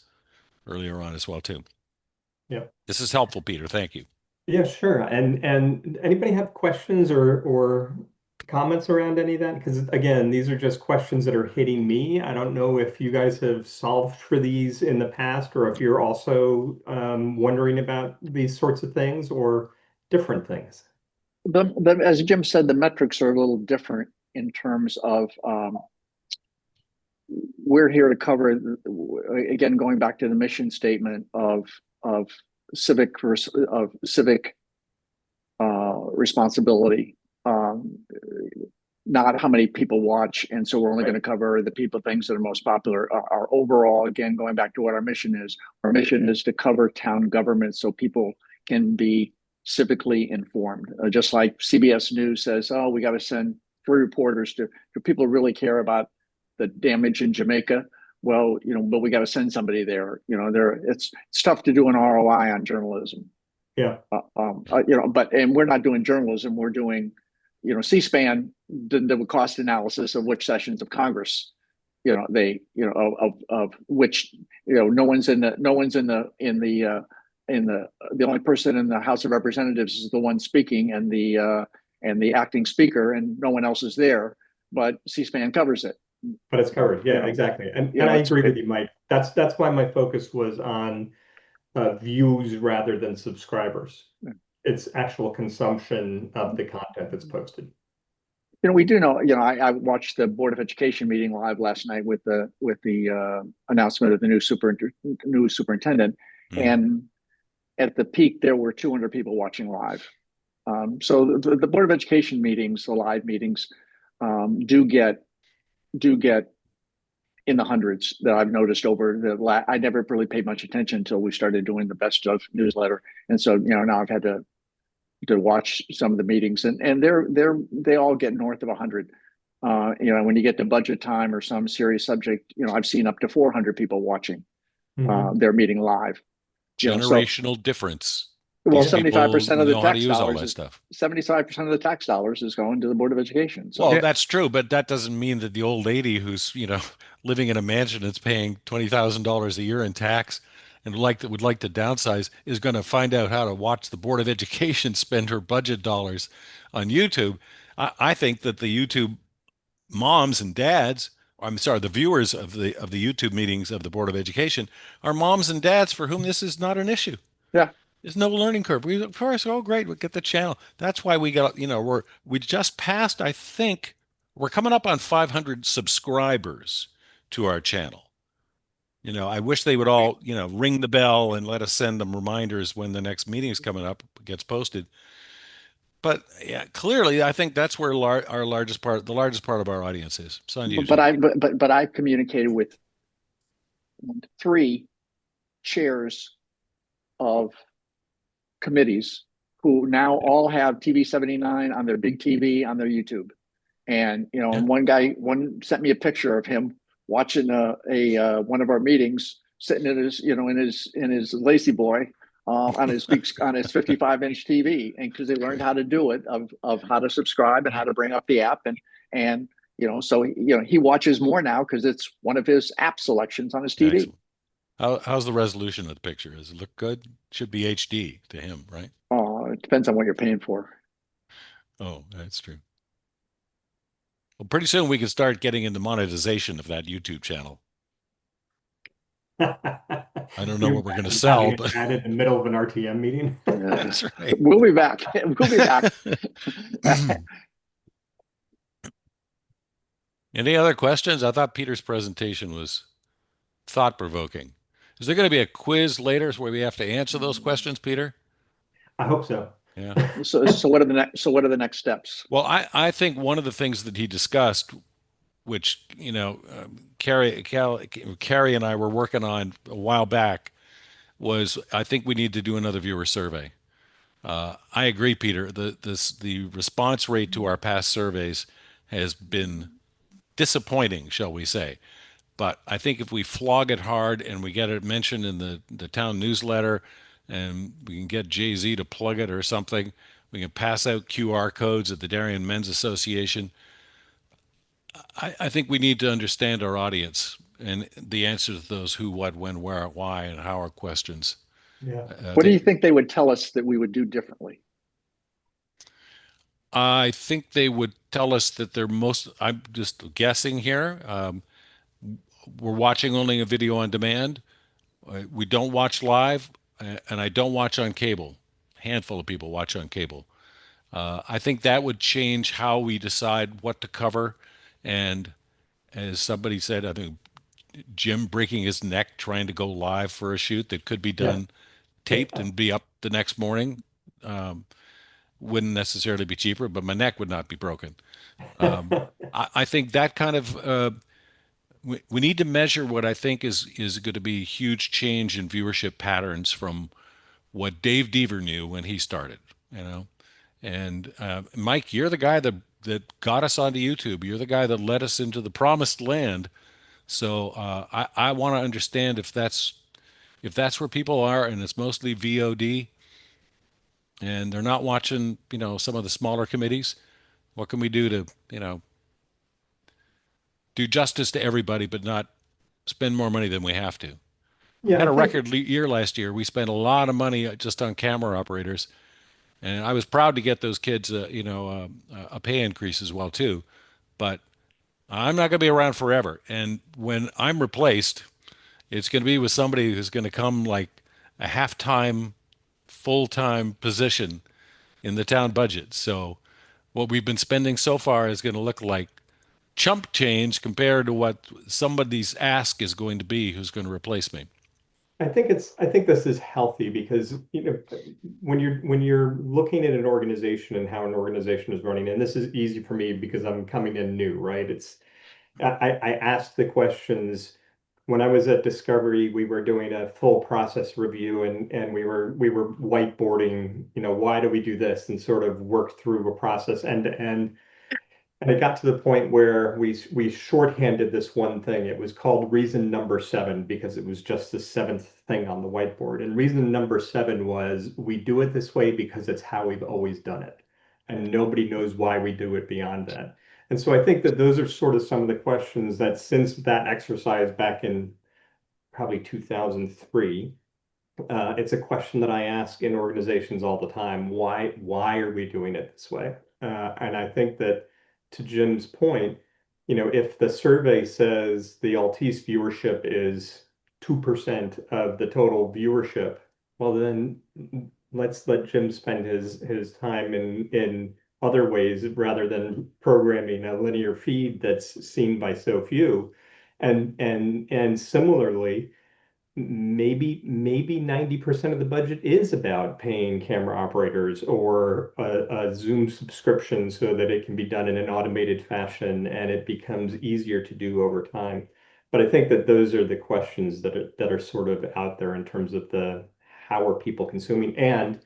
earlier on as well too. Yeah, this is helpful, Peter. Thank you. Yeah, sure. And anybody have questions or comments around any of that? Because again, these are just questions that are hitting me. I don't know if you guys have solved for these in the past, or if you're also wondering about these sorts of things or different things. As Jim said, the metrics are a little different in terms of we're here to cover, again, going back to the mission statement of civic responsibility. Not how many people watch, and so we're only going to cover the things that are most popular. Our overall, again, going back to what our mission is to cover town government so people can be civically informed. Just like CBS News says, oh, we got to send 3 reporters do people really care about the damage in Jamaica? Well, but we got to send somebody there. It's tough to do an ROI on journalism. Yeah. And we're not doing journalism. We're doing, C-SPAN did the cost analysis of which sessions of Congress, of which, no one's in the only person in the House of Representatives is the one speaking and the acting speaker, and no one else is there, but C-SPAN covers it. But it's covered. Yeah, exactly. And I agree with you, Mike. That's why my focus was on views rather than subscribers. Yeah. It's actual consumption of the content that's posted. We do know. I watched the Board of Education meeting live last night with the announcement of the new superintendent, and at the peak there were 200 people watching live. So the Board of Education meetings, the live meetings, do get in the hundreds that I've noticed over I never really paid much attention until we started doing the best of newsletter, and so now I've had to watch some of the meetings, and they all get north of 100. When you get to budget time or some serious subject, I've seen up to 400 people watching their meeting live. Generational difference. Well, 75% of the know how to tax use all dollars that is stuff. 75% of the tax dollars is going to the Board of Education. So Well, that's true, but that doesn't mean that the old lady who's living in a mansion that's paying $20,000 a year in tax and would like to downsize is going to find out how to watch the Board of Education spend her budget dollars on YouTube. I think that the YouTube moms and dads, I'm sorry, the viewers of the YouTube meetings of the Board of Education are moms and dads for whom this is not an issue. yeah. There's no learning curve. We, of course, oh great, we get the channel. That's why we got, we just passed, I think, we're coming up on 500 subscribers to our channel. I wish they would all, ring the bell and let us send them reminders when the next meeting is coming up, gets posted. But yeah, clearly, I think that's where the largest part of our audience is. It's on YouTube. But I've communicated with 3 chairs of committees who now all have TV79 on their big TV on their YouTube, and and one sent me a picture of him watching one of our meetings, sitting in his in his lazy boy on his 55-inch TV, and because they learned how to do it of how to subscribe and how to bring up the app, and so he watches more now because it's one of his app selections on his TV. Excellent. How's the resolution of the picture? Does it look good? Should be HD to him, right? It depends on what you're paying for. Oh, that's true. Well, pretty soon we can start getting into monetization of that YouTube channel. I don't know what we're going to sell, but in the middle of an RTM meeting. That's right. We'll be back. We'll be back. Any other questions? I thought Peter's presentation was thought-provoking. Is there going to be a quiz later where we have to answer those questions, Peter? I hope so. Yeah. So what are the next steps? Well, I think one of the things that he discussed, which Carrie and I were working on a while back, was I think we need to do another viewer survey. I agree, Peter. The response rate to our past surveys has been disappointing, shall we say. But I think if we flog it hard and we get it mentioned in the town newsletter, and we can get Jay-Z to plug it or something, we can pass out QR codes at the Darien Men's Association. I think we need to understand our audience and the answers to those who, what, when, where, why, and how are questions. Yeah. What do you think they would tell us that we would do differently? I think they would tell us that I'm just guessing here, we're watching only a video on demand. We don't watch live, and I don't watch on cable. A handful of people watch on cable. I think that would change how we decide what to cover, and as somebody said, I think Jim breaking his neck trying to go live for a shoot that could be Yeah. done taped and be up the next morning. Um, wouldn't necessarily be cheaper, but my neck would not be broken. I think that kind of we need to measure what I think is going to be a huge change in viewership patterns from what Dave Deaver knew when he started. You know, and Mike, you're the guy that got us onto YouTube. You're the guy that led us into the promised land. So I want to understand if that's where people are, and it's mostly VOD, and they're not watching, some of the smaller committees. What can we do to, do justice to everybody, but not spend more money than we have to? We Yeah, had I a think record year last year. We spent a lot of money just on camera operators, and I was proud to get those kids, a pay increase as well too. But I'm not going to be around forever, and when I'm replaced, it's going to be with somebody who's going to come like a half-time, full-time position in the town budget. So what we've been spending so far is going to look like chump change compared to what somebody's ask is going to be who's going to replace me. I think this is healthy because when you're looking at an organization and how an organization is running, and this is easy for me because I'm coming in new, right? I asked the questions when I was at Discovery. We were doing a full process review, and we were whiteboarding, why do we do this, and sort of worked through a process end to end. And it got to the point where we shorthanded this one thing. It was called reason number 7 because it was just the 7th thing on the whiteboard. And reason number 7 was we do it this way because it's how we've always done it. And nobody knows why we do it beyond that. And so I think that those are sort of some of the questions that since that exercise back in probably 2003, it's a question that I ask in organizations all the time. Why are we doing it this way? And I think that to Jim's point, if the survey says the Altice viewership is 2% of the total viewership, well then let's let Jim spend his time in other ways rather than programming a linear feed that's seen by so few. And similarly, maybe 90% of the budget is about paying camera operators or a Zoom subscription so that it can be done in an automated fashion and it becomes easier to do over time. But I think that those are the questions that are sort of out there in terms of how are people consuming and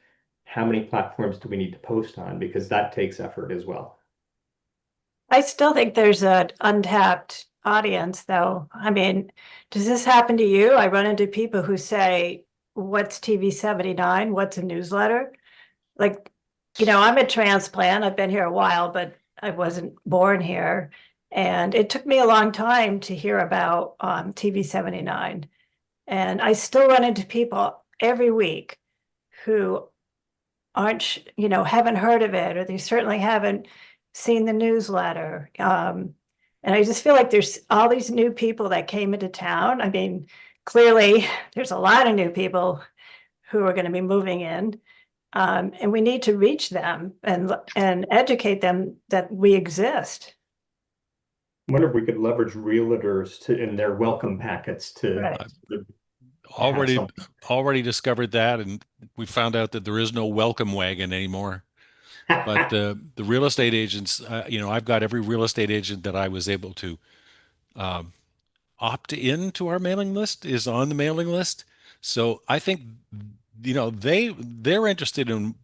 how many platforms do we need to post on, because that takes effort as well. I still think there's an untapped audience, though. I mean, does this happen to you? I run into people who say, what's TV79? What's a newsletter? Like, I'm a transplant. I've been here a while, but I wasn't born here. And it took me a long time to hear about TV79. And I still run into people every week who haven't heard of it, or they certainly haven't seen the newsletter. And I just feel like there's all these new people that came into town. I mean, clearly there's a lot of new people who are going to be moving in. And we need to reach them and educate them that we exist. I wonder if we could leverage realtors in their welcome packets to Right. Already discovered that, and we found out that there is no welcome wagon anymore. But the real estate agents, I've got every real estate agent that I was able to opt in to our mailing list is on the mailing list. So I think, they're interested in.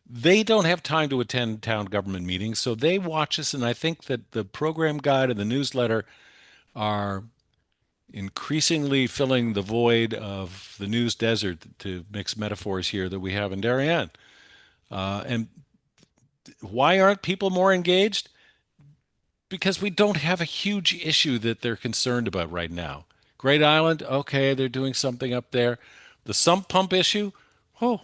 They don't have time to attend town government meetings, so they watch us, and I think that the program guide and the newsletter are increasingly filling the void of the news desert, to mix metaphors here, that we have in Darien. And why aren't people more engaged? Because we don't have a huge issue that they're concerned about right now. Great Island, okay, they're doing something up there. The sump pump issue,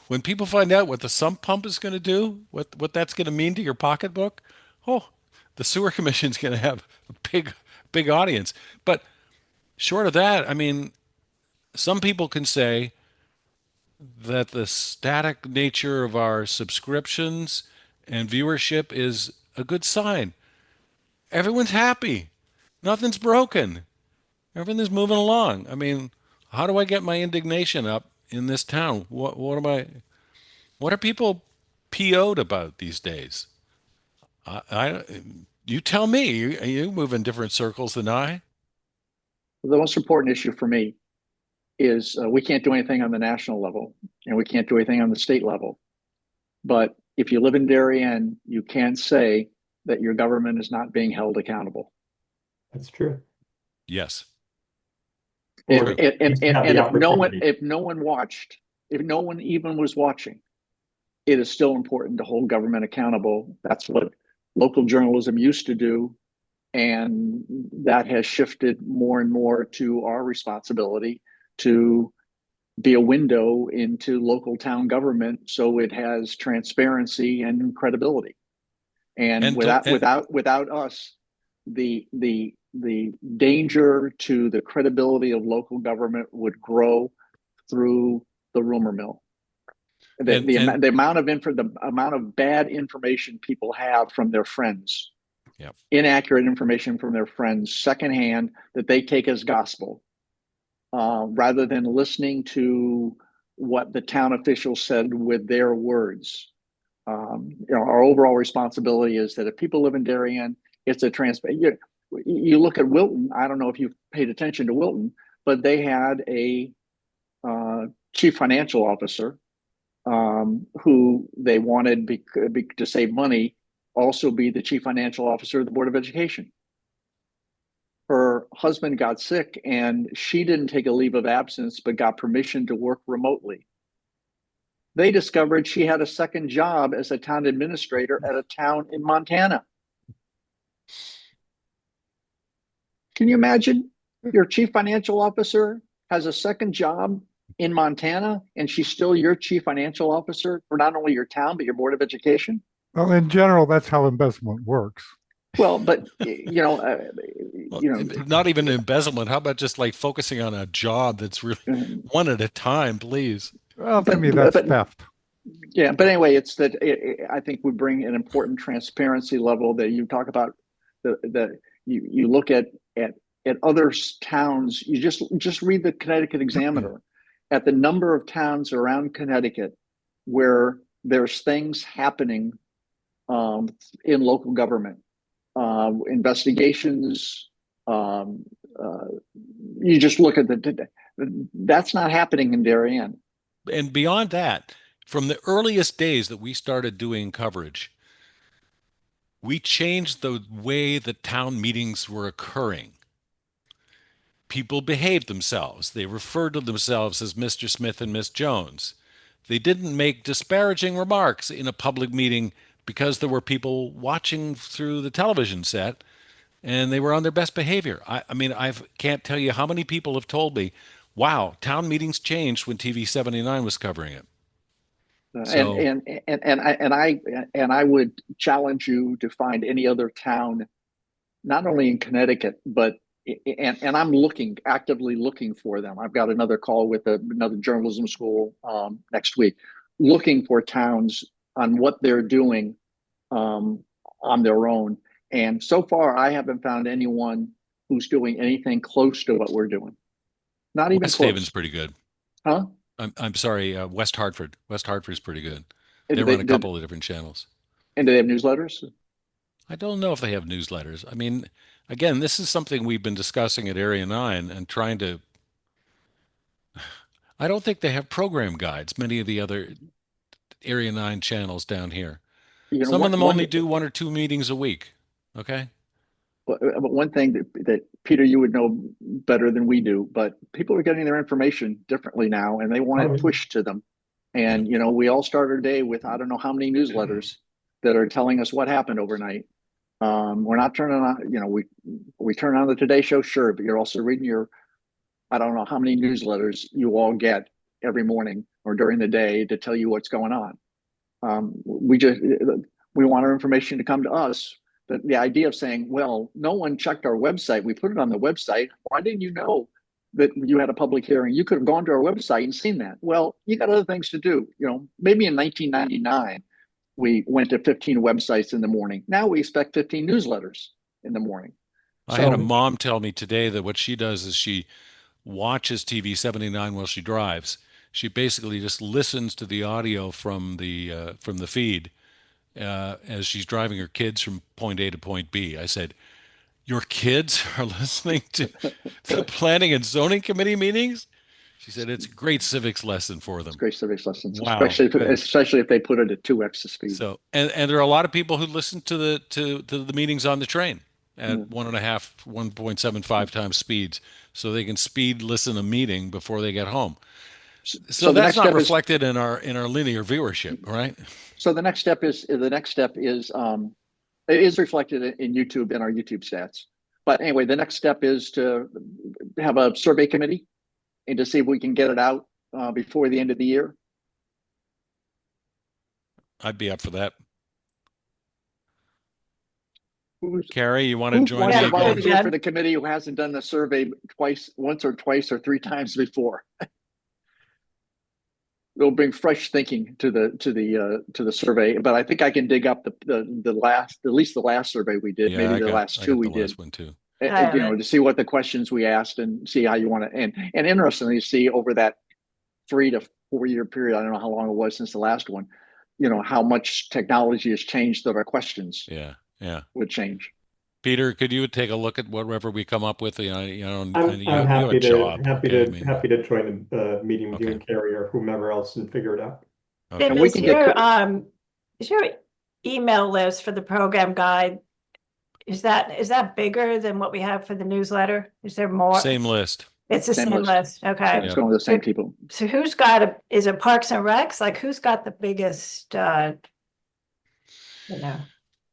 when people find out what the sump pump is going to do, what that's going to mean to your pocketbook, the sewer commission's going to have a big audience. But short of that, I mean, some people can say that the static nature of our subscriptions and viewership is a good sign. Everyone's happy. Nothing's broken. Everything's moving along. I mean, how do I get my indignation up in this town? What are people PO'd about these days? I you tell me. You move in different circles than I. The most important issue for me is we can't do anything on the national level and we can't do anything on the state level. But if you live in Darien, you can't say that your government is not being held accountable. That's true. Yes. And Or at least have the opportunity. if no one watched, if no one even was watching, it is still important to hold government accountable. That's what local journalism used to do. And that has shifted more and more to our responsibility to be a window into local town government so it has transparency and credibility. And without us, the danger to the credibility of local government would grow through the rumor mill. The amount of bad information people have from their friends, yep, inaccurate information from their friends, secondhand, that they take as gospel, rather than listening to what the town officials said with their words. Our overall responsibility is that if people live in Darien, it's a transparent. You look at Wilton. I don't know if you've paid attention to Wilton, but they had a chief financial officer who they wanted to save money, also be the chief financial officer of the Board of Education. Her husband got sick and she didn't take a leave of absence, but got permission to work remotely. They discovered she had a second job as a town administrator at a town in Montana. Can you imagine? Your chief financial officer has a second job in Montana, and she's still your chief financial officer for not only your town, but your Board of Education? Well, in general, that's how embezzlement works. Well, but not even embezzlement. How about just like focusing on a job that's really one at a time, please? Well, to me, that's theft. Yeah, but anyway, it's that I think we bring an important transparency level that you talk about. You look at other towns. You just read the Connecticut Examiner at the number of towns around Connecticut where there's things happening in local government, investigations. You just look at that's not happening in Darien. And beyond that, from the earliest days that we started doing coverage, we changed the way that town meetings were occurring. People behaved themselves. They referred to themselves as Mr. Smith and Miss Jones. They didn't make disparaging remarks in a public meeting because there were people watching through the television set and they were on their best behavior. I mean, I can't tell you how many people have told me, wow, town meetings changed when TV79 was covering it. So, and I would challenge you to find any other town, not only in Connecticut, but and I'm actively looking for them. I've got another call with another journalism school next week, looking for towns on what they're doing on their own. And so far, I haven't found anyone who's doing anything close to what we're doing. Not even West close. Haven's pretty good. Huh? I'm sorry, West Hartford. West Hartford's pretty good. They run a couple of different channels. And do they have newsletters? I don't know if they have newsletters. I mean, again, this is something we've been discussing at Area 9 and trying to. I don't think they have program guides, many of the other Area 9 channels down here. Some of them only do 1 or 2 meetings a week. Okay. But one thing that Peter, you would know better than we do, but people are getting their information differently now and they want it pushed to them. And, we all start our day with, I don't know how many newsletters that are telling us what happened overnight. We're not turning on, we turn on the Today Show, sure, but you're also reading I don't know how many newsletters you all get every morning or during the day to tell you what's going on. We want our information to come to us. But the idea of saying, well, no one checked our website. We put it on the website. Why didn't you know that you had a public hearing? You could have gone to our website and seen that. Well, you got other things to do. Maybe in 1999, we went to 15 websites in the morning. Now we expect 15 newsletters in the morning. I had a mom tell me today that what she does is she watches TV 79 while she drives. She basically just listens to the audio from the feed as she's driving her kids from point A to point B. I said, "Your kids are listening to the planning and zoning committee meetings?" She said, "It's a great civics lesson for them." It's great civics lessons, Wow, especially if they put it at 2x the speed. So, and there are a lot of people who listen to the meetings on the train at 1.75 times speeds, so they can speed listen a meeting before they get home. So that's not reflected in our linear viewership, right? So the next step is it is reflected in YouTube, in our YouTube stats. But anyway, the next step is to have a survey committee and to see if we can get it out before the end of the year. I'd be up for that. Carrie, you want to join? Who's the volunteer for the committee who hasn't done the survey once or twice or 3 times before? It'll bring fresh thinking to the survey, but I think I can dig up at least the last survey we did, maybe the last 2 we did. Last one too. To see what the questions we asked and see how you want to, and interestingly, see over that 3 to 4 year period, I don't know how long it was since the last one, how much technology has changed that our questions would change. Peter, could you take a look at whatever we come up with? I'm happy to join the meeting with you and Carrie or whomever else and figure it out. Okay. And is your email list for the program guide, is that bigger than what we have for the newsletter? Is there more? Same list. It's the same list. Okay. It's going with the same people. So who's is it Parks and Recs? Like who's got the biggest,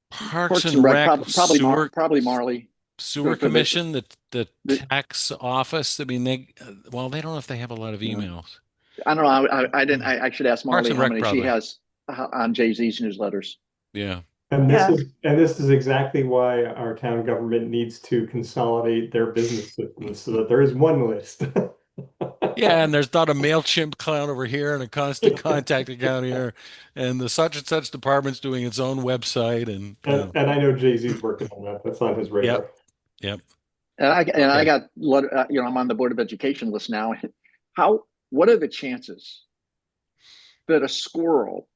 Parks and Rec, probably Marley. Sewer Commission, the tax office. I mean, they don't know if they have a lot of emails. I don't know. I should ask Marley how many she has on Jay-Z's newsletters. Yeah. And this is exactly why our town government needs to consolidate their business systems so that there is one list. Yeah, and there's not a MailChimp account over here and a Constant Contact account here, and the such and such department's doing its own website, and I know Jay-Z's working on that. That's on his radar. Yep. And I got I'm on the Board of Education list now. What are the chances that a squirrel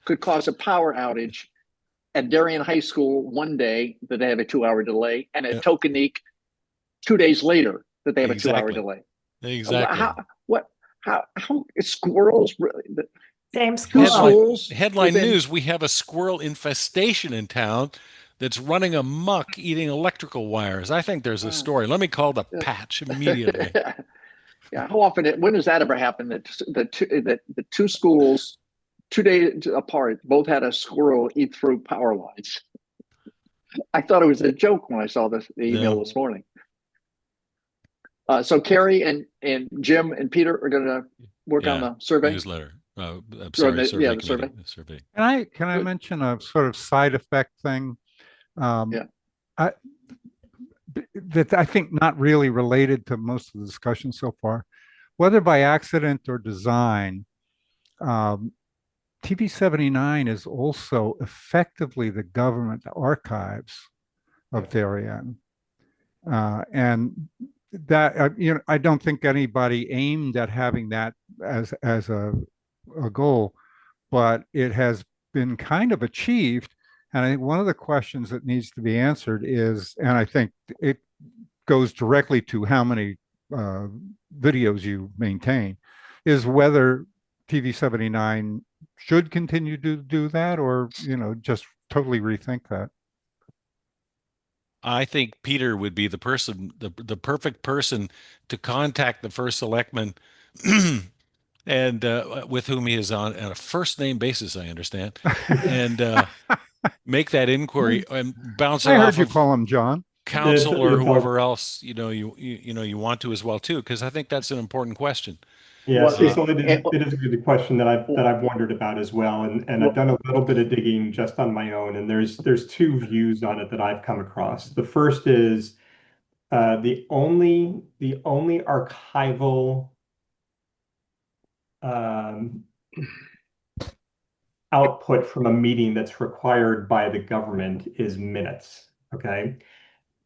could cause a power outage at Darien High School one day that they have a 2-hour delay, and at Tokenique 2 days later that they have a 2-hour delay? Exactly. How squirrels really? Same school. Headline news: we have a squirrel infestation in town that's running amok, eating electrical wires. I think there's a story. Let me call the patch immediately. Yeah. How often? When does that ever happen? That the 2 schools 2 days apart both had a squirrel eat through power lines? I thought it was a joke when I saw the email this morning. So Carrie and Jim and Peter are going to work on the survey newsletter. Survey. Can I mention a sort of side effect thing? That I think not really related to most of the discussion so far, whether by accident or design. TV 79 is also effectively the government archives of Darien, and that I don't think anybody aimed at having that as a goal, but it has been kind of achieved. And I think one of the questions that needs to be answered is, and I think it goes directly to how many videos you maintain, is whether TV 79 should continue to do that, or just totally rethink that. I think Peter would be the perfect person to contact the first selectman, and with whom he is on a first name basis, I understand, and make that inquiry and bounce it off. I heard you call him John. Council or whoever else you want to as well too, because I think that's an important question. Yeah, Cecil, it is a good question that I've wondered about as well, and I've done a little bit of digging just on my own, and there's 2 views on it that I've come across. The first is the only archival output from a meeting that's required by the government is minutes. Okay.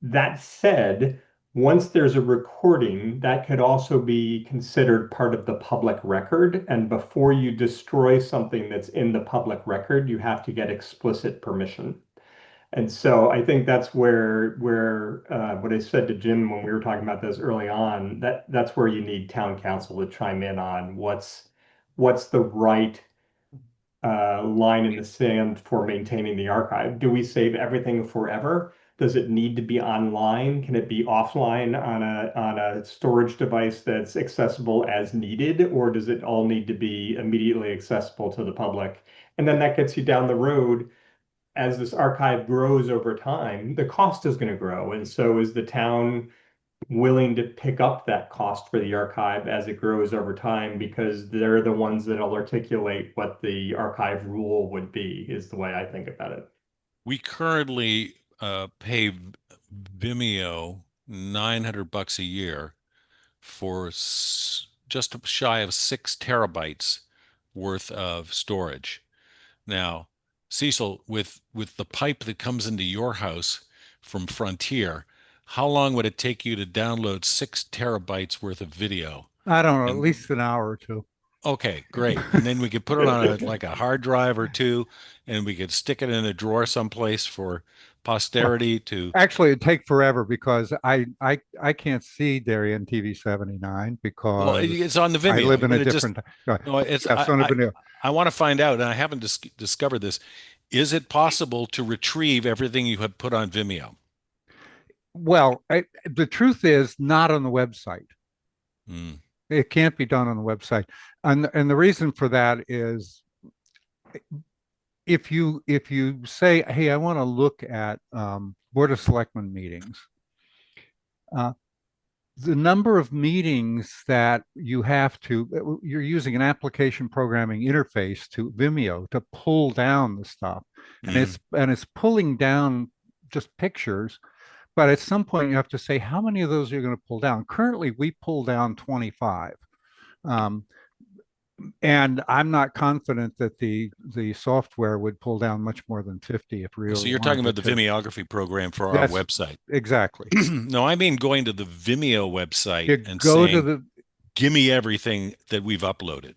That said, once there's a recording, that could also be considered part of the public record. And before you destroy something that's in the public record, you have to get explicit permission. And so I think that's where what I said to Jim when we were talking about this early on, that's where you need town council to chime in on what's the right line in the sand for maintaining the archive. Do we save everything forever? Does it need to be online? Can it be offline on a storage device that's accessible as needed, or does it all need to be immediately accessible to the public? And then that gets you down the road. As this archive grows over time, the cost is going to grow. And so is the town willing to pick up that cost for the archive as it grows over time, because they're the ones that'll articulate what the archive rule would be, is the way I think about it. We currently pay Vimeo $900 a year for just shy of 6 terabytes worth of storage. Now, Cecil, with the pipe that comes into your house from Frontier, how long would it take you to download 6 terabytes worth of video? I don't know, at And- least an hour or two. Okay, great. And then we could put it on like a hard drive or two, and we could stick it in a drawer someplace for posterity to. Actually, it'd take forever because I can't see Darien TV 79 Well, because it's on the Vimeo. I live in but a it just- different. No, No, it's. yes, on a Vimeo. I want to find out, and I haven't discovered this. Is it possible to retrieve everything you have put on Vimeo? Well, the truth is not on the website. Hmm. It can't be done on the website, and the reason for that is if you say, hey, I want to look at Board of Selectmen meetings, the number of meetings that you're using an application programming interface to Vimeo to pull down the stuff, and it's pulling down just pictures. But at some point, you have to say how many of those you're going to pull down. Currently, we pull down 25. And I'm not confident that the software would pull down much more than 50 if really. So you're talking about the Vimeography program for our website. Exactly. No, I mean going to the Vimeo website and go saying, to the give me everything that we've uploaded.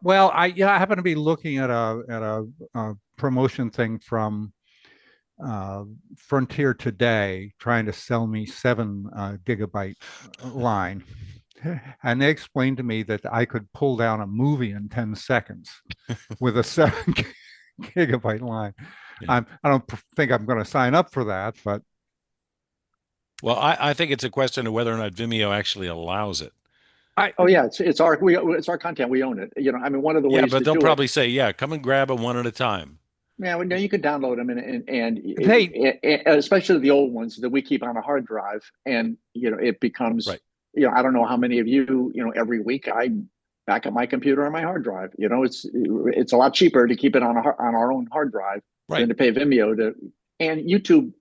Well, I happen to be looking at a promotion thing from Frontier today, trying to sell me 7 gigabyte line. And they explained to me that I could pull down a movie in 10 seconds with a 7 gigabyte line. Yeah. I don't think I'm going to sign up for that, but. Well, I think it's a question of whether or not Vimeo actually allows it. It's our content. We own it. You know, I mean, one of the ways. Yeah, but they'll probably say, yeah, come and grab them one at a time. Yeah, well, no, you can download them and especially the old ones that we keep on a hard drive, and you know, it becomes. Right. You know, I don't know how many of you, you know, every week I back up my computer on my hard drive. You know, it's a lot cheaper to keep it on our own hard drive than to pay Vimeo to. And YouTube,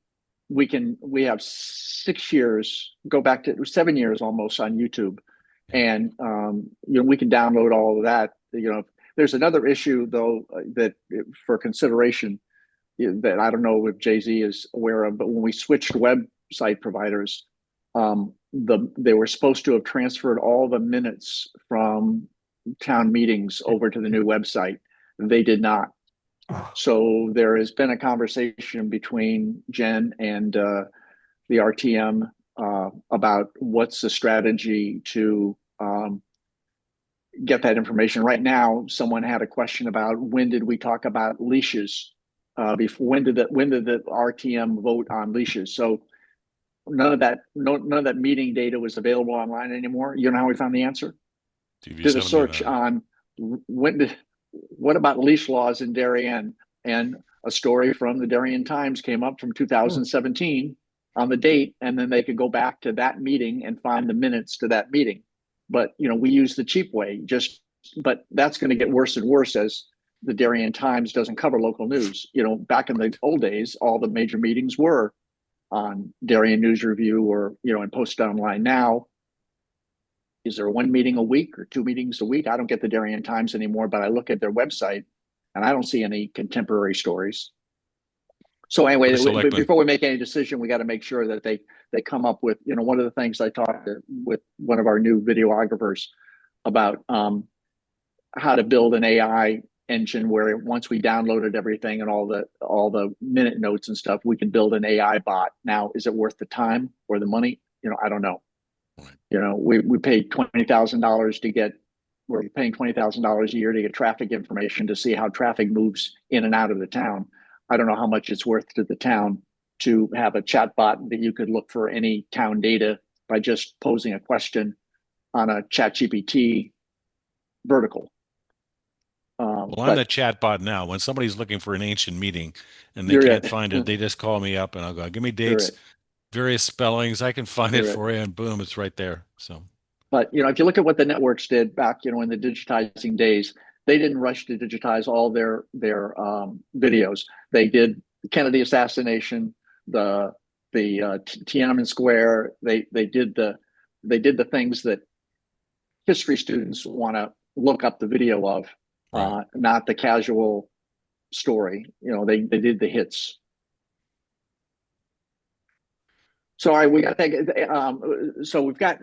we have 6 years, go back to 7 years almost on YouTube, and you know, we can download all of that. You know, there's another issue though that for consideration that I don't know if Jay-Z is aware of, but when we switched website providers. They were supposed to have transferred all the minutes from town meetings over to the new website. They did not. So there has been a conversation between Jen and the RTM about what's the strategy to get that information. Right now, someone had a question about when did we talk about leashes? When did the RTM vote on leashes? So none of that meeting data was available online anymore. You know how we found the answer? Did a search on what about leash laws in Darien, and a story from the Darien Times came up from 2017 on the date, and then they could go back to that meeting and find the minutes to that meeting. But you know, we use the cheap way, but that's going to get worse and worse as the Darien Times doesn't cover local news. You know, back in the old days, all the major meetings were on Darien News Review or, you know, and posted online. Now, is there 1 meeting a week or 2 meetings a week? I don't get the Darien Times anymore, but I look at their website and I don't see any contemporary stories. So anyway, For selectmen. before we make any decision, we got to make sure that they come up with, you know, one of the things I talked with one of our new videographers about how to build an AI engine where once we downloaded everything and all the minute notes and stuff, we can build an AI bot. Now, is it worth the time or the money? You know, I don't know. Right. You know, we paid $20,000 to get. We're paying $20,000 a year to get traffic information to see how traffic moves in and out of the town. I don't know how much it's worth to the town to have a chat bot that you could look for any town data by just posing a question on a ChatGPT vertical. Well, I'm the chat bot now. When somebody's looking for an ancient meeting and they You're can't it. find it, they just call me up and I'll go, give me You're dates, it. various spellings. I can find it You're for you, and boom, it's right there. So, But, you know, if you look at what the networks did back, you know, in the digitizing days, they didn't rush to digitize all their videos. They did the Kennedy assassination, the Tiananmen Square. They did the things that history students want to look up the video of, right. not the casual story. You know, they did the hits. So we got so we've got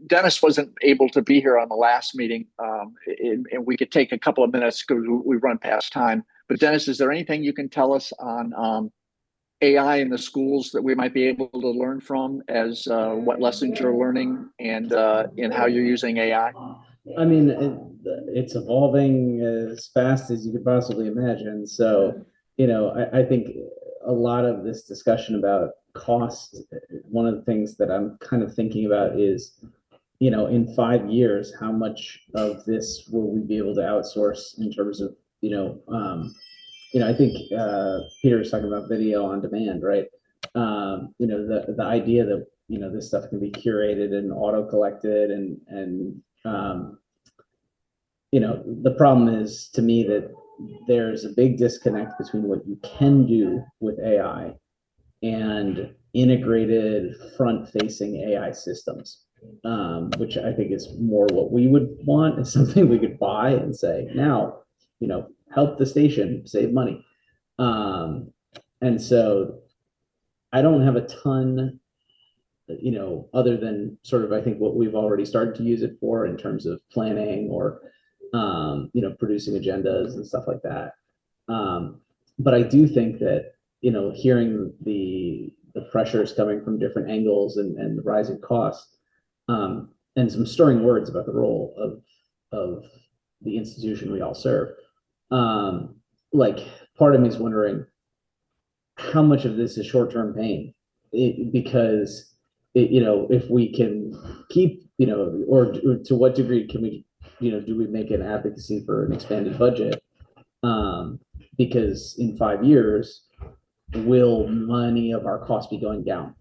Dennis wasn't able to be here on the last meeting, and we could take a couple of minutes because we run past time. But Dennis, is there anything you can tell us on AI in the schools that we might be able to learn from, as what lessons you're learning and how you're using AI? I mean, it's evolving as fast as you could possibly imagine. So, you know, I think a lot of this discussion about cost, one of the things that I'm kind of thinking about is, you know, in 5 years, how much of this will we be able to outsource in terms of, I think Peter was talking about video on demand, right? You know, the idea that, you know, this stuff can be curated and auto collected and you know, the problem is to me that there's a big disconnect between what you can do with AI and integrated front-facing AI systems, which I think is more what we would want. It's something we could buy and say, now, you know, help the station save money. And so I don't have a ton, you know, other than sort of, I think what we've already started to use it for in terms of planning or, you know, producing agendas and stuff like that. But I do think that, you know, hearing the pressures coming from different angles and the rising costs, and some stirring words about the role of the institution we all serve. Like, part of me is wondering how much of this is short-term pain, because you know, if we can keep, you know, or to what degree can we, you know, do we make an advocacy for an expanded budget? Because in 5 years, will money of our costs be going down?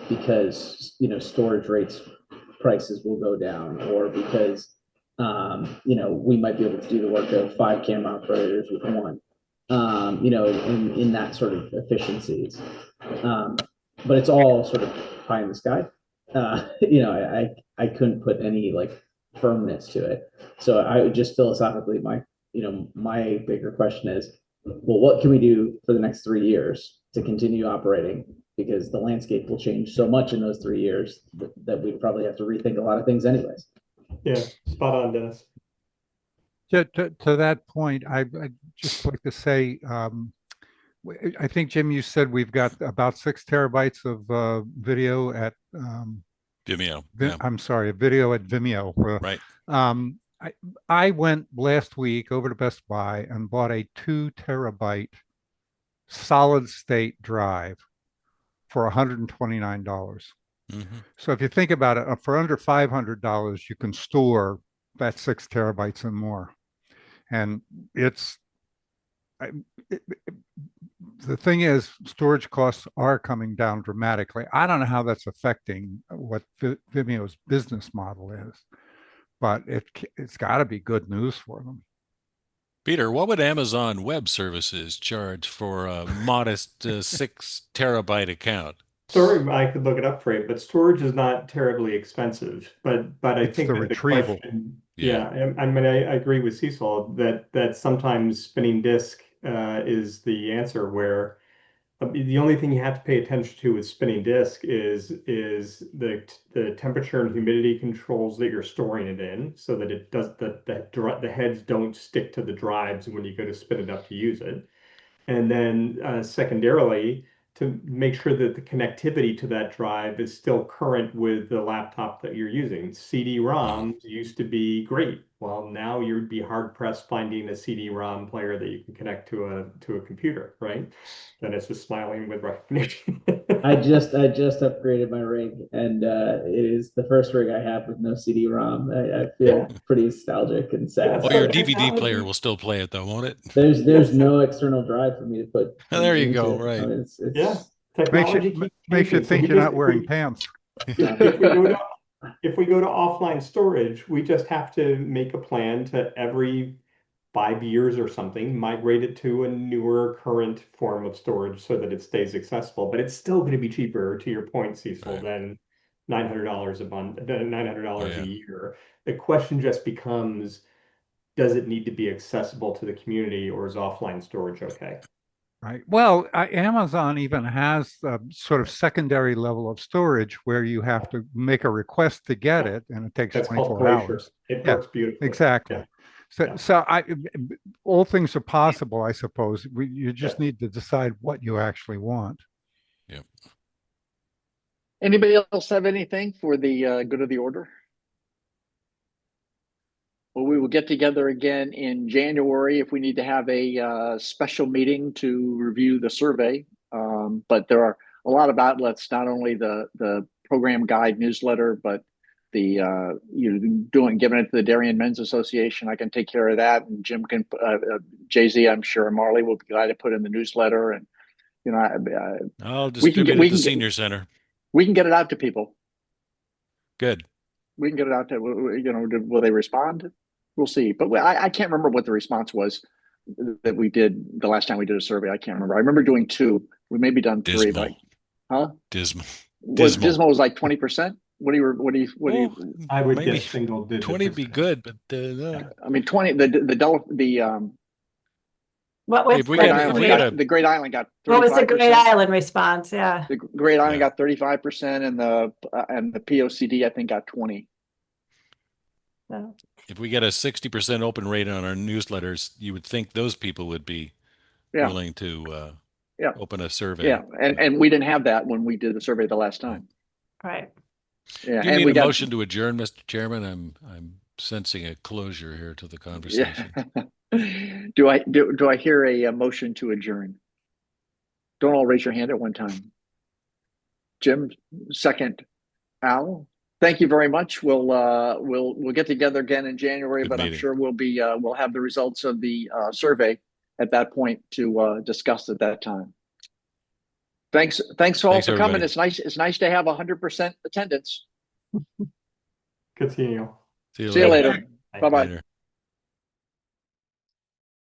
Because, you know, storage rates, prices will go down, or because, you know, we might be able to do the work of 5 camera operators with 1, you know, in that sort of efficiencies. But it's all sort of pie in the sky. You know, I couldn't put any like firmness to it. So I would just philosophically, my bigger question is, well, what can we do for the next 3 years to continue operating? Because the landscape will change so much in those 3 years that we'd probably have to rethink a lot of things anyways. Yeah, spot on, Dennis. To that point, I'd just like to say, I think, Jim, you said we've got about 6 terabytes of video at Vimeo. I'm sorry, a video at Vimeo. Right. I went last week over to Best Buy and bought a 2 terabyte solid state drive for $129. Mm-hmm. So if you think about it, for under $500, you can store that 6 terabytes and more. And the thing is, storage costs are coming down dramatically. I don't know how that's affecting what Vimeo's business model is, but it's got to be good news for them. Peter, what would Amazon Web Services charge for a modest 6 terabyte account? Storage, I could look it up for you, but storage is not terribly expensive. But I think the that retrieval. the question, I mean, I agree with Cecil that sometimes spinning disk is the answer, where the only thing you have to pay attention to with spinning disk is the temperature and humidity controls that you're storing it in, so that it does the heads don't stick to the drives when you go to spin it up to use it. And then secondarily, to make sure that the connectivity to that drive is still current with the laptop that you're using. CD-ROMs used to be great. Well, now you'd be hard pressed finding a CD-ROM player that you can connect to a computer, right? Then it's just smiling with recognition. I just upgraded my rig, and it is the first rig I have with no CD-ROM. I feel pretty nostalgic and sad. Oh, your DVD player will still play it though, won't it? There's no external drive for me to put. There you go. into. Right. I mean, it's Yeah. Technology Makes you think you're not wearing pants. If we go to offline storage, we just have to make a plan to every 5 years or something, migrate it to a newer current form of storage so that it stays accessible. But it's still going to be cheaper, to your point, Cecil, than $900 a month, $900 a year. The question just becomes, does it need to be accessible to the community, or is offline storage okay? Right. Well, Amazon even has a sort of secondary level of storage where you have to make a request to get it, and it takes That's 24 hours. It works beautifully. Exactly. Yeah. So all things are possible, I suppose. You just need to decide what you actually want. Yep. Anybody else have anything for the good of the order? Well, we will get together again in January if we need to have a special meeting to review the survey. But there are a lot of outlets, not only the program guide newsletter, but the giving it to the Darien Men's Association. I can take care of that, and Jim can, Jay-Z, I'm sure, and Marley will be glad to put in the newsletter. And I'll distribute it to the senior center. We can get it out to people. Good. We can get it out to, will they respond? We'll see. But I can't remember what the response was that we did the last time we did a survey. I can't remember. I remember doing 2. We maybe done 3, but Dismal. Dismal was like 20%. What do you? I would maybe guess single digit. 20 would be good, but I mean 20. What was the Great Island got 35%. What was the Great Island response? Yeah. The Great Island got 35%, and the POCD I think got 20. So. If we get a 60% open rate on our newsletters, you would think those people would be willing to open a survey. Yeah, and we didn't have that when we did the survey the last time. Right. Yeah. Do you need a motion to adjourn, Mr. Chairman? I'm sensing a closure here to the conversation. Yeah. Do I hear a motion to adjourn? Don't all raise your hand at one time. Jim, second. Al, thank you very much. We'll get together again in January, but I'm sure we'll have the results of the survey at that point to discuss at that time. Thanks all for coming. It's nice to have 100% attendance. Good seeing you. See you later. Bye-bye.